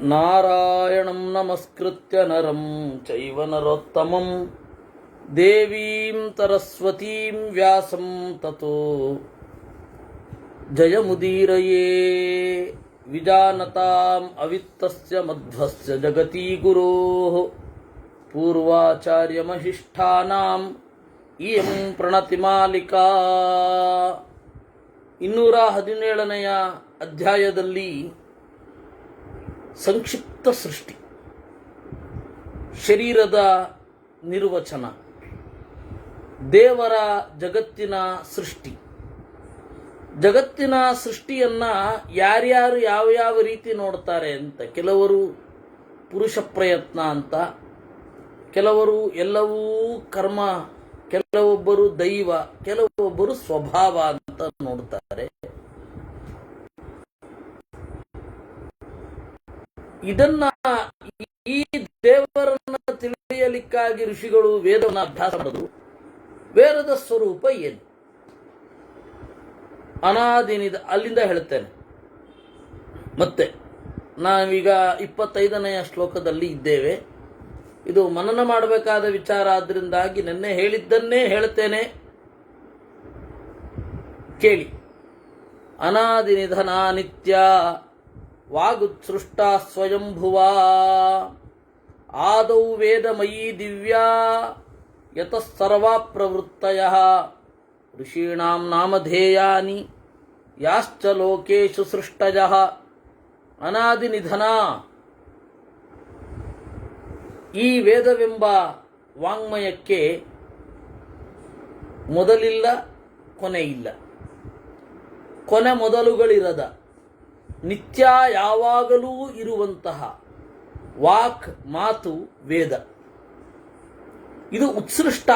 ನಾರಾಯಣಂ ನಮಸ್ಕೃತ್ಯ ನರಂ ಚೈವ ನರೋತ್ತಮಂ ದೇವೀಂ ಸರಸ್ವತೀಂ ವ್ಯಾಸಂ ತತೋ ಜಯಮುದೀರಯೇ ವಿಜಾನತಾಂ ಅವಿತ್ತಸ್ಯ ಮಧ್ವಸ್ಯ ಜಗತಿ ಗುರೋಃ ಪೂರ್ವಾಚಾರ್ಯಮಹಿಷ್ಠಾನಾಂ ಇಯಂ ಪ್ರಣತಿಮಾಲಿಕಾ. 217ನೆಯ ಅಧ್ಯಾಯದಲ್ಲಿ ಸಂಕ್ಷಿಪ್ತ ಸೃಷ್ಟಿ, ಶರೀರದ ನಿರ್ವಚನ, ದೇವರ ಜಗತ್ತಿನ ಸೃಷ್ಟಿ. ಜಗತ್ತಿನ ಸೃಷ್ಟಿಯನ್ನ ಯಾರ್ಯಾರು ಯಾವ ರೀತಿ ನೋಡ್ತಾರೆ ಅಂತ, ಕೆಲವರು ಪುರುಷ ಪ್ರಯತ್ನ ಅಂತ, ಕೆಲವರು ಎಲ್ಲವೂ ಕರ್ಮ, ಕೆಲವೊಬ್ಬರು ದೈವ, ಕೆಲವೊಬ್ಬರು ಸ್ವಭಾವ ಅಂತ ನೋಡ್ತಾರೆ. ಇದನ್ನ ಈ ದೇವರನ್ನ ತಿಳಿಯಲಿಕ್ಕಾಗಿ ಋಷಿಗಳು ವೇದವನ್ನು ಅಭ್ಯಾಸ ಮಾಡಿದ್ರು. ವೇದದ ಸ್ವರೂಪ ಏನು? ಅನಾದಿನಿದ ಅಲ್ಲಿಂದ ಹೇಳ್ತೇನೆ. ಮತ್ತೆ ನಾವೀಗ 25ನೆಯ ಶ್ಲೋಕದಲ್ಲಿ ಇದ್ದೇವೆ. ಇದು ಮನನ ಮಾಡಬೇಕಾದ ವಿಚಾರ, ಆದ್ರಿಂದಾಗಿ ನೆನ್ನೆ ಹೇಳಿದ್ದನ್ನೇ ಹೇಳ್ತೇನೆ, ಕೇಳಿ. ಅನಾದಿನಿಧನ ನಿತ್ಯ ವಾಗುತ್ಸೃಷ್ಟಾ ಸ್ವಯಂಭುವಾ ಆದೌ ವೇದಮಯೀ ದಿವ್ಯಾ ಯತಃ ಸರ್ವಾ ಪ್ರವೃತ್ತಯಃ ಋಷೀಣಾಂ ನಾಮಧೇಯಾನಿ ಯಾಶ್ಚ ಲೋಕೇಶು ಸೃಷ್ಟಯಃ. ಅನಾದಿನಿಧನ, ಈ ವೇದವೆಂಬ ವಾಂಗ್ಮಯಕ್ಕೆ ಮೊದಲಿಲ್ಲ, ಕೊನೆಯಿಲ್ಲ, ಕೊನೆ ಮೊದಲುಗಳಿರದ, ನಿತ್ಯ ಯಾವಾಗಲೂ ಇರುವಂತಹ ವಾಕ್, ಮಾತು, ವೇದ. ಇದು ಉತ್ಸೃಷ್ಟ,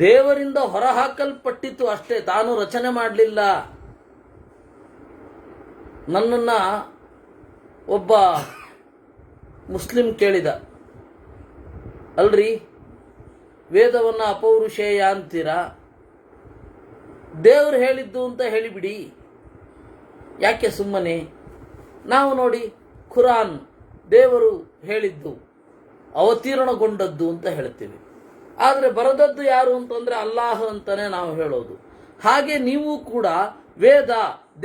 ದೇವರಿಂದ ಹೊರಹಾಕಲ್ಪಟ್ಟಿತು ಅಷ್ಟೇ, ತಾನು ರಚನೆ ಮಾಡಲಿಲ್ಲ. ನನ್ನನ್ನ ಒಬ್ಬ ಮುಸ್ಲಿಂ ಕೇಳಿದ, ಅಲ್ರಿ ವೇದವನ್ನ ಅಪೌರುಷೇಯ ಅಂತೀರಾ, ದೇವರು ಹೇಳಿದ್ದು ಅಂತ ಹೇಳಿಬಿಡಿ, ಯಾಕೆ ಸುಮ್ಮನೆ? ನಾವು ನೋಡಿ ಖುರಾನ್ ದೇವರು ಹೇಳಿದ್ದು, ಅವತೀರ್ಣಗೊಂಡದ್ದು ಅಂತ ಹೇಳ್ತೀವಿ. ಆದರೆ ಬರೆದದ್ದು ಯಾರು ಅಂತಂದ್ರೆ ಅಲ್ಲಾಹ್ ಅಂತಾನೆ ನಾವು ಹೇಳೋದು. ಹಾಗೆ ನೀವು ಕೂಡ ವೇದ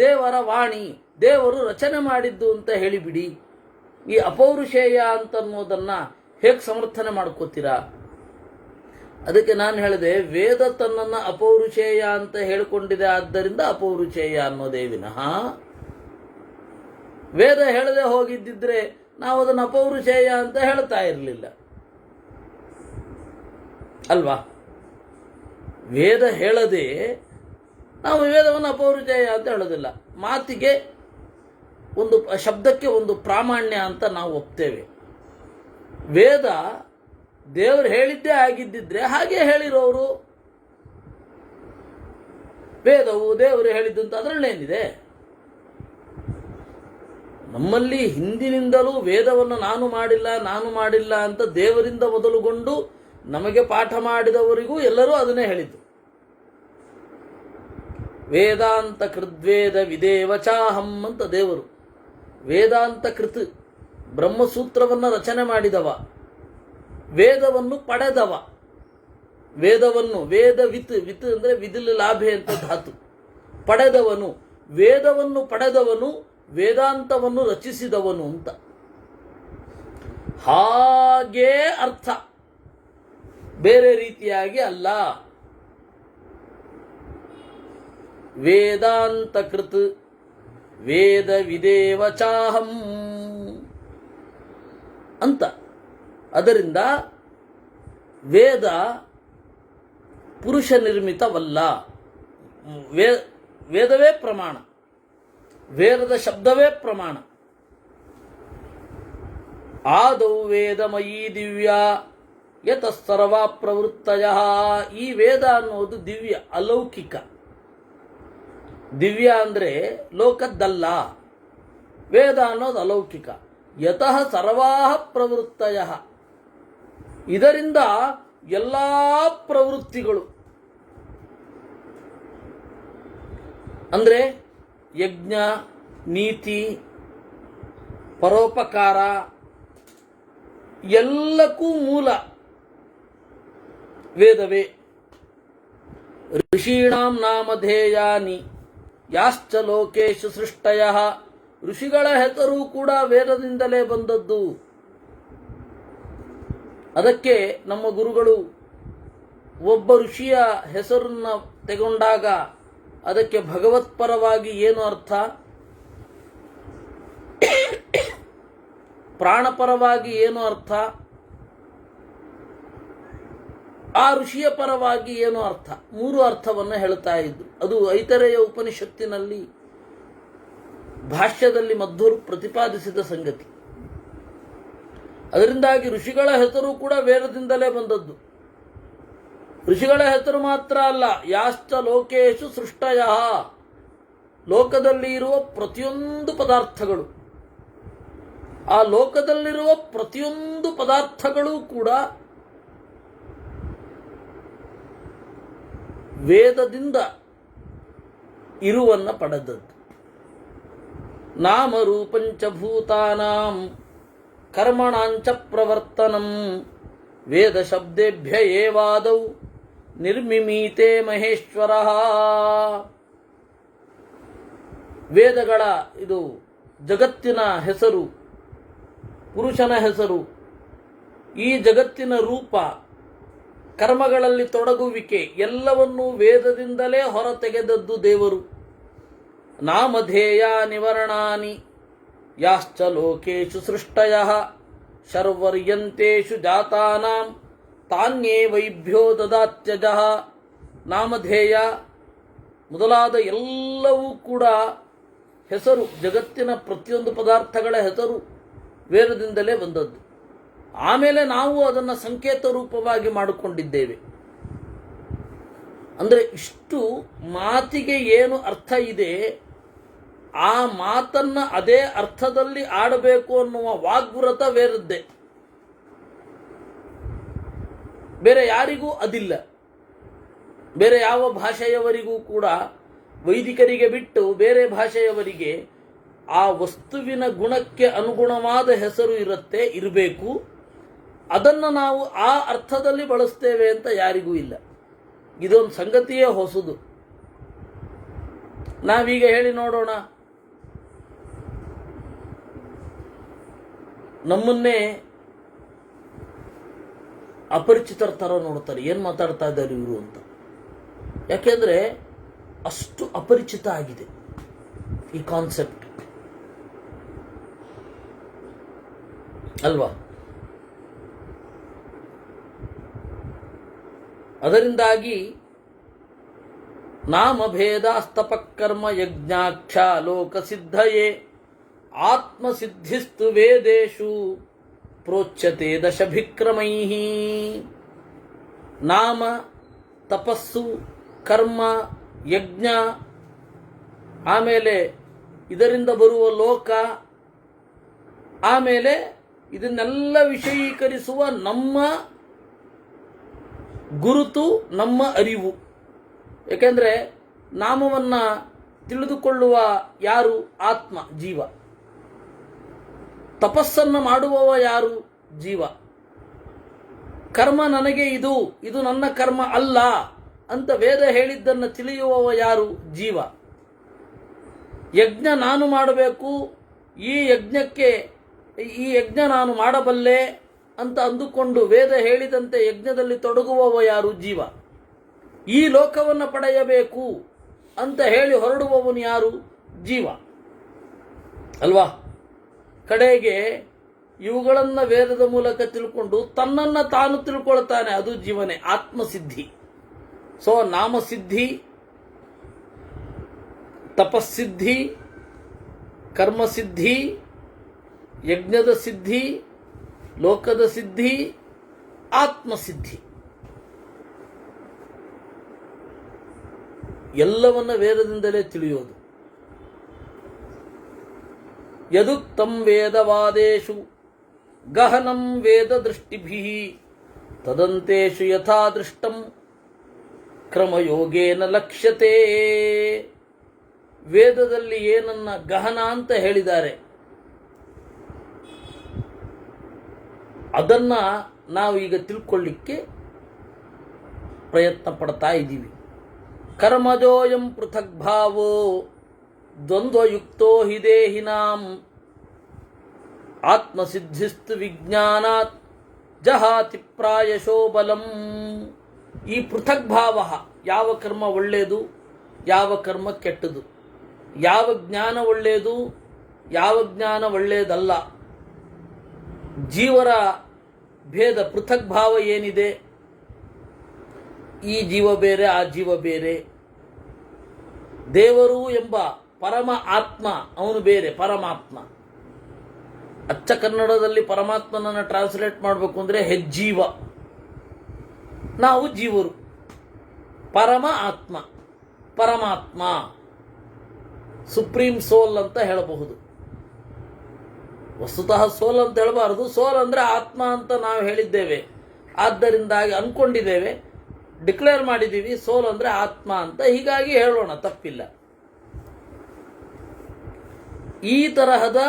ದೇವರ ವಾಣಿ, ದೇವರು ರಚನೆ ಮಾಡಿದ್ದು ಅಂತ ಹೇಳಿಬಿಡಿ. ಈ ಅಪೌರುಷೇಯ ಅಂತನ್ನೋದನ್ನ ಹೇಗೆ ಸಮರ್ಥನೆ ಮಾಡ್ಕೋತೀರಾ? ಅದಕ್ಕೆ ನಾನು ಹೇಳಿದೆ, ವೇದ ತನ್ನನ್ನು ಅಪೌರುಷೇಯ ಅಂತ ಹೇಳಿಕೊಂಡಿದೆ, ಆದ್ದರಿಂದ ಅಪೌರುಷೇಯ ಅನ್ನೋದೇ ವಿನಃ ವೇದ ಹೇಳದೆ ಹೋಗಿದ್ದಿದ್ರೆ ನಾವು ಅದನ್ನು ಅಪೌರುಷೇಯ ಅಂತ ಹೇಳ್ತಾ ಇರಲಿಲ್ಲ ಅಲ್ವಾ? ವೇದ ಹೇಳದೆ ನಾವು ವೇದವನ್ನು ಅಪೌರುಷೇಯ ಅಂತ ಹೇಳೋದಿಲ್ಲ. ಮಾತಿಗೆ ಒಂದು, ಶಬ್ದಕ್ಕೆ ಒಂದು ಪ್ರಾಮಾಣ್ಯ ಅಂತ ನಾವು ಒಪ್ತೇವೆ. ವೇದ ದೇವರು ಹೇಳಿದ್ದೇ ಆಗಿದ್ದಿದ್ರೆ ಹಾಗೆ ಹೇಳಿರೋರು. ವೇದವು ದೇವರು ಹೇಳಿದ್ದು ಅಂತ ಅದರಲ್ಲೇನಿದೆ? ನಮ್ಮಲ್ಲಿ ಹಿಂದಿನಿಂದಲೂ ವೇದವನ್ನು ನಾನು ಮಾಡಿಲ್ಲ ಅಂತ ದೇವರಿಂದ ಮೊದಲುಗೊಂಡು ನಮಗೆ ಪಾಠ ಮಾಡಿದವರಿಗೂ ಎಲ್ಲರೂ ಅದನ್ನೇ ಹೇಳಿದ್ದು. ವೇದಾಂತ ಕೃದ್ವೇದ ವಿದೇವಚಾಹಂ ಅಂತ ದೇವರು. ವೇದಾಂತ ಕೃತ್, ಬ್ರಹ್ಮಸೂತ್ರವನ್ನು ರಚನೆ ಮಾಡಿದವ, ವೇದವನ್ನು ಪಡೆದವ. ವೇದವನ್ನು, ವೇದವಿತ್, ವಿತ್ ಅಂದ್ರೆ ವಿದಿಲ್ ಲಾಭೆ ಅಂತ ಧಾತು. ಪಡೆದವನು, ವೇದವನ್ನು ಪಡೆದವನು, ವೇದಾಂತವನ್ನು ರಚಿಸಿದವನು ಅಂತ. ಹಾಗೇ ಅರ್ಥ, ಬೇರೆ ರೀತಿಯಾಗಿ ಅಲ್ಲ. ವೇದಾಂತ ಕೃತ್ ವೇದ ವಿದೇವಚಾಹಂ ಅಂತ. ಅದರಿಂದ ವೇದ ಪುರುಷ ನಿರ್ಮಿತವಲ್ಲ. ವೇದವೇ ಪ್ರಮಾಣ, ವೇದದ ಶಬ್ದವೇ ಪ್ರಮಾಣ. ಆದೌ ವೇದಮಯೀ ದಿವ್ಯಾ ಯತಃ ಸರ್ವಾ ಪ್ರವೃತ್ತಯಃ. ಈ ವೇದ ಅನ್ನೋದು ದಿವ್ಯ, ಅಲೌಕಿಕ. ದಿವ್ಯ ಅಂದ್ರೆ ಲೋಕದ್ದಲ್ಲ, ವೇದ ಅನ್ನೋದು ಅಲೌಕಿಕ. ಯತಃ ಸರ್ವಾ ಪ್ರವೃತ್ತಯಃ, ಇದರಿಂದ ಎಲ್ಲ ಪ್ರವೃತ್ತಿಗಳು ಅಂದ್ರೆ ಯಜ್ಞ, ನೀತಿ, ಪರೋಪಕಾರ ಎಲ್ಲಕ್ಕೂ ಮೂಲ ವೇದವೇ. ಋಷೀಣಾಂ ನಾಮಧೇಯಾನಿ ಯಾಶ್ಚ ಲೋಕೇಶು ಸೃಷ್ಟಯಃ. ಋಷಿಗಳ ಹೆಸರು ಕೂಡ ವೇದದಿಂದಲೇ ಬಂದದ್ದು. ಅದಕ್ಕೆ ನಮ್ಮ ಗುರುಗಳು ಒಬ್ಬ ಋಷಿಯ ಹೆಸರನ್ನ ತೆಗೊಂಡಾಗ ಅದಕ್ಕೆ ಭಗವತ್ಪರವಾಗಿ ಏನು ಅರ್ಥ, ಪ್ರಾಣಪರವಾಗಿ ಏನು ಅರ್ಥ, ಆ ಋಷಿಯ ಪರವಾಗಿ ಏನು ಅರ್ಥ, ಮೂರು ಅರ್ಥವನ್ನು ಹೇಳ್ತಾ ಇದ್ರು. ಅದು ಐತರೇಯ ಉಪನಿಷತ್ತಿನಲ್ಲಿ ಭಾಷ್ಯದಲ್ಲಿ ಮಧ್ವರು ಪ್ರತಿಪಾದಿಸಿದ ಸಂಗತಿ. ಅದರಿಂದಾಗಿ ಋಷಿಗಳ ಹೆಸರು ಕೂಡ ವೇದದಿಂದಲೇ ಬಂದದ್ದು. ಋಷಿಗಳ ಹೆಸರು ಮಾತ್ರ ಅಲ್ಲ, ಯಾಶ್ಚ ಲೋಕೇಶು ಸೃಷ್ಟಯ, ಲೋಕದಲ್ಲಿ ಇರುವ ಪ್ರತಿಯೊಂದು ಪದಾರ್ಥಗಳು, ಆ ಲೋಕದಲ್ಲಿರುವ ಪ್ರತಿಯೊಂದು ಪದಾರ್ಥಗಳು ಕೂಡ ವೇದದಿಂದ ಇರುವನ್ನ ಪಡೆದದ್ದು. ನಾಮರೂಪಂಚ ಭೂತಾನಾಂ ಕರ್ಮಣಾಂಚ ಪ್ರವರ್ತನಂ ವೇದ ಶಬ್ದೇಭ್ಯ ಏವಾದೌ ನಿರ್ಮಿಮೀತೆ ಮಹೇಶ್ವರ. ವೇದಗಳ ಇದು ಜಗತ್ತಿನ ಹೆಸರು, ಪುರುಷನ ಹೆಸರು, ಈ ಜಗತ್ತಿನ ರೂಪ, ಕರ್ಮಗಳಲ್ಲಿ ತೊಡಗುವಿಕೆ ಎಲ್ಲವನ್ನೂ ವೇದದಿಂದಲೇ ಹೊರತೆಗೆದದ್ದು ದೇವರು. ನಾಮಧೇಯ ನಿವರ್ಣಾನಿ ಯಾಶ್ಚ ಲೋಕೇಶು ಸೃಷ್ಟಯಃ ಶರ್ವರ್ಯಂತೇಷು ಜಾತಾನಾಂ ತಾನ್ಯೇ ವೈಭ್ಯೋ ದದಾತ್ಯಜಃ. ನಾಮಧೇಯ ಮೊದಲಾದ ಎಲ್ಲವೂ ಕೂಡ ಹೆಸರು, ಜಗತ್ತಿನ ಪ್ರತಿಯೊಂದು ಪದಾರ್ಥಗಳ ಹೆಸರು ವೇದದಿಂದಲೇ ಬಂದದ್ದು. ಆಮೇಲೆ ನಾವು ಅದನ್ನು ಸಂಕೇತ ರೂಪವಾಗಿ ಮಾಡಿಕೊಂಡಿದ್ದೇವೆ. ಅಂದರೆ ಇಷ್ಟು ಮಾತಿಗೆ ಏನು ಅರ್ಥ ಇದೆ, ಆ ಮಾತನ್ನ ಅದೇ ಅರ್ಥದಲ್ಲಿ ಆಡಬೇಕು ಅನ್ನುವ ವಾಗ್ವ್ರತ ವೇರದ್ದೇ, ಬೇರೆ ಯಾರಿಗೂ ಅದಿಲ್ಲ. ಬೇರೆ ಯಾವ ಭಾಷೆಯವರಿಗೂ ಕೂಡ, ವೈದಿಕರಿಗೆ ಬಿಟ್ಟು ಬೇರೆ ಭಾಷೆಯವರಿಗೆ ಆ ವಸ್ತುವಿನ ಗುಣಕ್ಕೆ ಅನುಗುಣವಾದ ಹೆಸರು ಇರಬೇಕು. ಅದನ್ನು ನಾವು ಆ ಅರ್ಥದಲ್ಲಿ ಬಳಸ್ತೇವೆ ಅಂತ ಯಾರಿಗೂ ಇಲ್ಲ. ಇದೊಂದು ಸಂಗತಿಯೇ ಹೊಸದು. ನಾವೀಗ ಹೇಳಿ ನೋಡೋಣ, ನಮ್ಮನ್ನೇ ಅಪರಿಚಿತರ ಥರ ನೋಡ್ತಾರೆ, ಏನು ಮಾತಾಡ್ತಾ ಇದ್ದಾರೆ ಇವರು ಅಂತ. ಯಾಕೆಂದ್ರೆ ಅಷ್ಟು ಅಪರಿಚಿತ ಆಗಿದೆ ಈ ಕಾನ್ಸೆಪ್ಟ್ ಅಲ್ವಾ. ಅದರಿಂದಾಗಿ ನಾಮಭೇದಾಸ್ತಪಕರ್ಮ ಯಜ್ಞಾಖ್ಯ ಲೋಕಸಿದ್ಧಯೇ ಆತ್ಮಸಿದ್ಧಿಸ್ತು ವೇದೇಶು ಪ್ರೋಚ್ಯತೆ ದಶಭಿಕ್ರಮೈಃ. ನಾಮ, ತಪಸ್ಸು, ಕರ್ಮ, ಯಜ್ಞ, ಆಮೇಲೆ ಇದರಿಂದ ಬರುವ ಲೋಕ, ಆಮೇಲೆ ಇದನ್ನೆಲ್ಲ ವಿಷಯೀಕರಿಸುವ ನಮ್ಮ ಗುರುತು, ನಮ್ಮ ಅರಿವು. ಏಕೆಂದರೆ ನಾಮವನ್ನು ತಿಳಿದುಕೊಳ್ಳುವ ಯಾರು? ಆತ್ಮ, ಜೀವ. ತಪಸ್ಸನ್ನು ಮಾಡುವವ ಯಾರು? ಜೀವ. ಕರ್ಮ ನನಗೆ ಇದು ನನ್ನ ಕರ್ಮ ಅಲ್ಲ ಅಂತ ವೇದ ಹೇಳಿದ್ದನ್ನು ತಿಳಿಯುವವ ಯಾರು? ಜೀವ. ಯಜ್ಞ ನಾನು ಮಾಡಬೇಕು, ಈ ಯಜ್ಞ ನಾನು ಮಾಡಬಲ್ಲೆ ಅಂತ ಅಂದುಕೊಂಡು ವೇದ ಹೇಳಿದಂತೆ ಯಜ್ಞದಲ್ಲಿ ತೊಡಗುವವ ಯಾರು? ಜೀವ. ಈ ಲೋಕವನ್ನು ಪಡೆಯಬೇಕು ಅಂತ ಹೇಳಿ ಹೊರಡುವವನು ಯಾರು? ಜೀವ ಅಲ್ವಾ. ಕಡೆಗೆ ಇವುಗಳನ್ನು ವೇದದ ಮೂಲಕ ತಿಳ್ಕೊಂಡು ತನ್ನನ್ನು ತಾನು ತಿಳ್ಕೊಳ್ತಾನೆ, ಅದು ಜೀವನೇ, ಆತ್ಮಸಿದ್ಧಿ. ಸೊ ನಾಮಸಿದ್ಧಿ, ತಪಸ್ಸಿದ್ಧಿ, ಕರ್ಮಸಿದ್ಧಿ, ಯಜ್ಞದ ಸಿದ್ಧಿ, ಲೋಕದ ಸಿದ್ಧಿ, ಆತ್ಮಸಿದ್ಧಿ, ಎಲ್ಲವನ್ನ ವೇದದಿಂದಲೇ ತಿಳಿಯೋದು. ಯದುಕ್ತಂ ವೇದವಾದೇಶು ಗಹನಂ ವೇದ ದೃಷ್ಟಿಭಿಃ ತದಂತೇಷು ಯಥಾ ದೃಷ್ಟಂ ಕ್ರಮಯೋಗೇನ ಲಕ್ಷ್ಯತೆ. ವೇದದಲ್ಲಿ ಏನನ್ನ ಗಹನ ಅಂತ ಹೇಳಿದ್ದಾರೆ, ಅದನ್ನು ನಾವು ಈಗ ತಿಳ್ಕೊಳ್ಳಿಕ್ಕೆ ಪ್ರಯತ್ನ ಪಡ್ತಾ ಇದ್ದೀವಿ. ಕರ್ಮಜೋಯಂ ಪೃಥಕ್ ಭಾವೋ ದ್ವಂದ್ವಯುಕ್ತೋ ಹಿ ದೇಹಿನಾಂ ಆತ್ಮಸಿದ್ಧಿಸ್ತು ವಿಜ್ಞಾನಾತ್ ಜಹಾತಿ ಪ್ರಾಯಶೋ ಬಲಂ. ಈ ಪೃಥಕ್ ಭಾವ, ಯಾವ ಕರ್ಮ ಒಳ್ಳೆಯದು, ಯಾವ ಕರ್ಮ ಕೆಟ್ಟದು, ಯಾವ ಜ್ಞಾನ ಒಳ್ಳೆಯದು, ಯಾವ ಜ್ಞಾನ ಒಳ್ಳೆಯದಲ್ಲ, ಜೀವರ ಭೇದ ಪೃಥಕ್ ಭಾವ ಏನಿದೆ, ಈ ಜೀವ ಬೇರೆ ಆ ಜೀವ ಬೇರೆ, ದೇವರು ಎಂಬ ಪರಮ ಆತ್ಮ ಅವನು ಬೇರೆ ಪರಮಾತ್ಮ. ಅಚ್ಚ ಕನ್ನಡದಲ್ಲಿ ಪರಮಾತ್ಮನನ್ನು ಟ್ರಾನ್ಸ್ಲೇಟ್ ಮಾಡಬೇಕು ಅಂದರೆ ಹೆಜ್ಜೀವ, ನಾವು ಜೀವರು. ಪರಮ ಆತ್ಮ, ಪರಮಾತ್ಮ, ಸುಪ್ರೀಂ ಸೋಲ್ ಅಂತ ಹೇಳಬಹುದು. ವಸ್ತುತಃ ಸೋಲ್ ಅಂತ ಹೇಳಬಾರದು. ಸೋಲ್ ಅಂದರೆ ಆತ್ಮ ಅಂತ ನಾವು ಹೇಳಿದ್ದೇವೆ, ಆದ್ದರಿಂದಾಗಿ ಅಂದ್ಕೊಂಡಿದ್ದೇವೆ, ಡಿಕ್ಲೇರ್ ಮಾಡಿದ್ದೀವಿ ಸೋಲ್ ಅಂದರೆ ಆತ್ಮ ಅಂತ, ಹೀಗಾಗಿ ಹೇಳೋಣ, ತಪ್ಪಿಲ್ಲ. ಈ ತರಹದ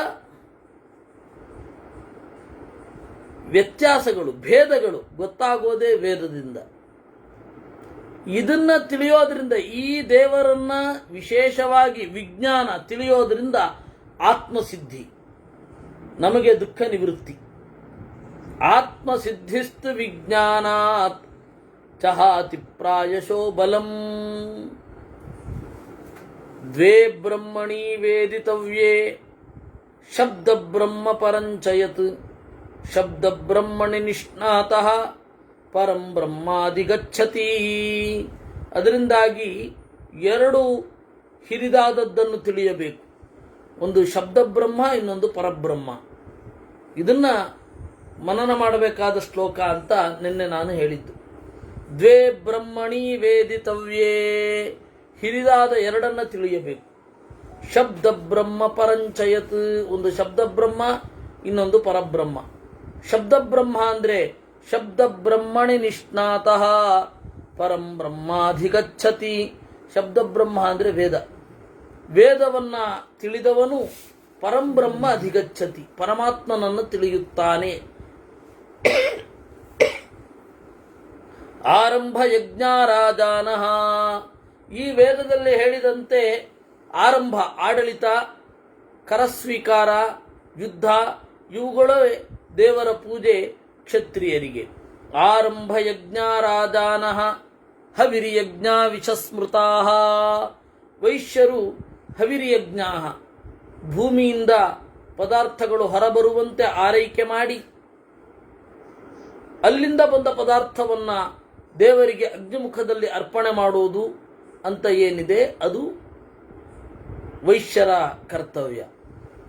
ವ್ಯತ್ಯಾಸಗಳು, ಭೇದಗಳು ಗೊತ್ತಾಗೋದೇ ವೇದದಿಂದ. ಇದನ್ನ ತಿಳಿಯೋದ್ರಿಂದ, ಈ ದೇವರನ್ನ ವಿಶೇಷವಾಗಿ ವಿಜ್ಞಾನ ತಿಳಿಯೋದ್ರಿಂದ ಆತ್ಮಸಿದ್ಧಿ, ನಮಗೆ ದುಃಖ ನಿವೃತ್ತಿ. ಆತ್ಮಸಿದ್ಧಿಸ್ತು ವಿಜ್ಞಾನಾತ್ ಚಹಾತಿ ಪ್ರಾಯಶೋ ಬಲಂ. ದ್ವೇ ಬ್ರಹ್ಮಣಿ ವೇದಿತವ್ಯೇ ಶಬ್ದ ಬ್ರಹ್ಮ ಪರಂಚಯತ್ ಶಬ್ದ ಬ್ರಹ್ಮಣಿ ನಿಷ್ಣಾತಃ ಪರಂ ಬ್ರಹ್ಮಾಧಿಗಚ್ಚತಿ. ಅದರಿಂದಾಗಿ ಎರಡು ಹಿರಿದಾದದ್ದನ್ನು ತಿಳಿಯಬೇಕು. ಒಂದು ಶಬ್ದ ಬ್ರಹ್ಮ, ಇನ್ನೊಂದು ಪರಬ್ರಹ್ಮ. ಇದನ್ನ ಮನನ ಮಾಡಬೇಕಾದ ಶ್ಲೋಕ ಅಂತ ನಿನ್ನೆ ನಾನು ಹೇಳಿದ್ದು. ದ್ವೇ ಬ್ರಹ್ಮಣಿ ವೇದಿತವ್ಯೇ, ಹಿರಿದಾದ ಎರಡನ್ನ ತಿಳಿಯಬೇಕು. ಶಬ್ದ ಬ್ರಹ್ಮ ಪರಂಚಯತ್, ಒಂದು ಶಬ್ದ ಬ್ರಹ್ಮ, ಇನ್ನೊಂದು ಪರಬ್ರಹ್ಮ. ಶಬ್ದ ಬ್ರಹ್ಮ ಅಂದ್ರೆ ಶಬ್ದ ಬ್ರಹ್ಮಣಿ ನಿಷ್ಣಾತಃ ಪರಂ ಬ್ರಹ್ಮಾಧಿಗಚ್ಚತಿ. ಶಬ್ದ ಬ್ರಹ್ಮ ಅಂದ್ರೆ ವೇದ, ವೇದವನ್ನ ತಿಳಿದವನು ಪರಂಬ್ರಹ್ಮ ಅಧಿಗಚ್ಚತಿ, ಪರಮಾತ್ಮನನ್ನು ತಿಳಿಯುತ್ತಾನೆ. ಆರಂಭ ಯಜ್ಞಾರಾಜಾನಃ, ಈ ವೇದದಲ್ಲಿ ಹೇಳಿದಂತೆ ಆರಂಭ ಆಡಳಿತ, ಕರಸ್ವೀಕಾರ, ಯುದ್ಧ, ಇವುಗಳೇ ದೇವರ ಪೂಜೆ ಕ್ಷತ್ರಿಯರಿಗೆ. ಆರಂಭ ಯಜ್ಞಾರಾಜಾನಃ ಹವಿರ್ಯಜ್ಞ ವಿಷಸ್ಮೃತಾ. ವೈಶ್ಯರು ಹವಿರ್ಯಜ್ಞ, ಭೂಮಿಯಿಂದ ಪದಾರ್ಥಗಳು ಹೊರಬರುವಂತೆ ಆರೈಕೆ ಮಾಡಿ ಅಲ್ಲಿಂದ ಬಂದ ಪದಾರ್ಥವನ್ನ ದೇವರಿಗೆ ಅಗ್ನಿಮುಖದಲ್ಲಿ ಅರ್ಪಣೆ ಮಾಡುವುದು ಅಂತ ಏನಿದೆ ಅದು ವೈಶ್ಯರ ಕರ್ತವ್ಯ.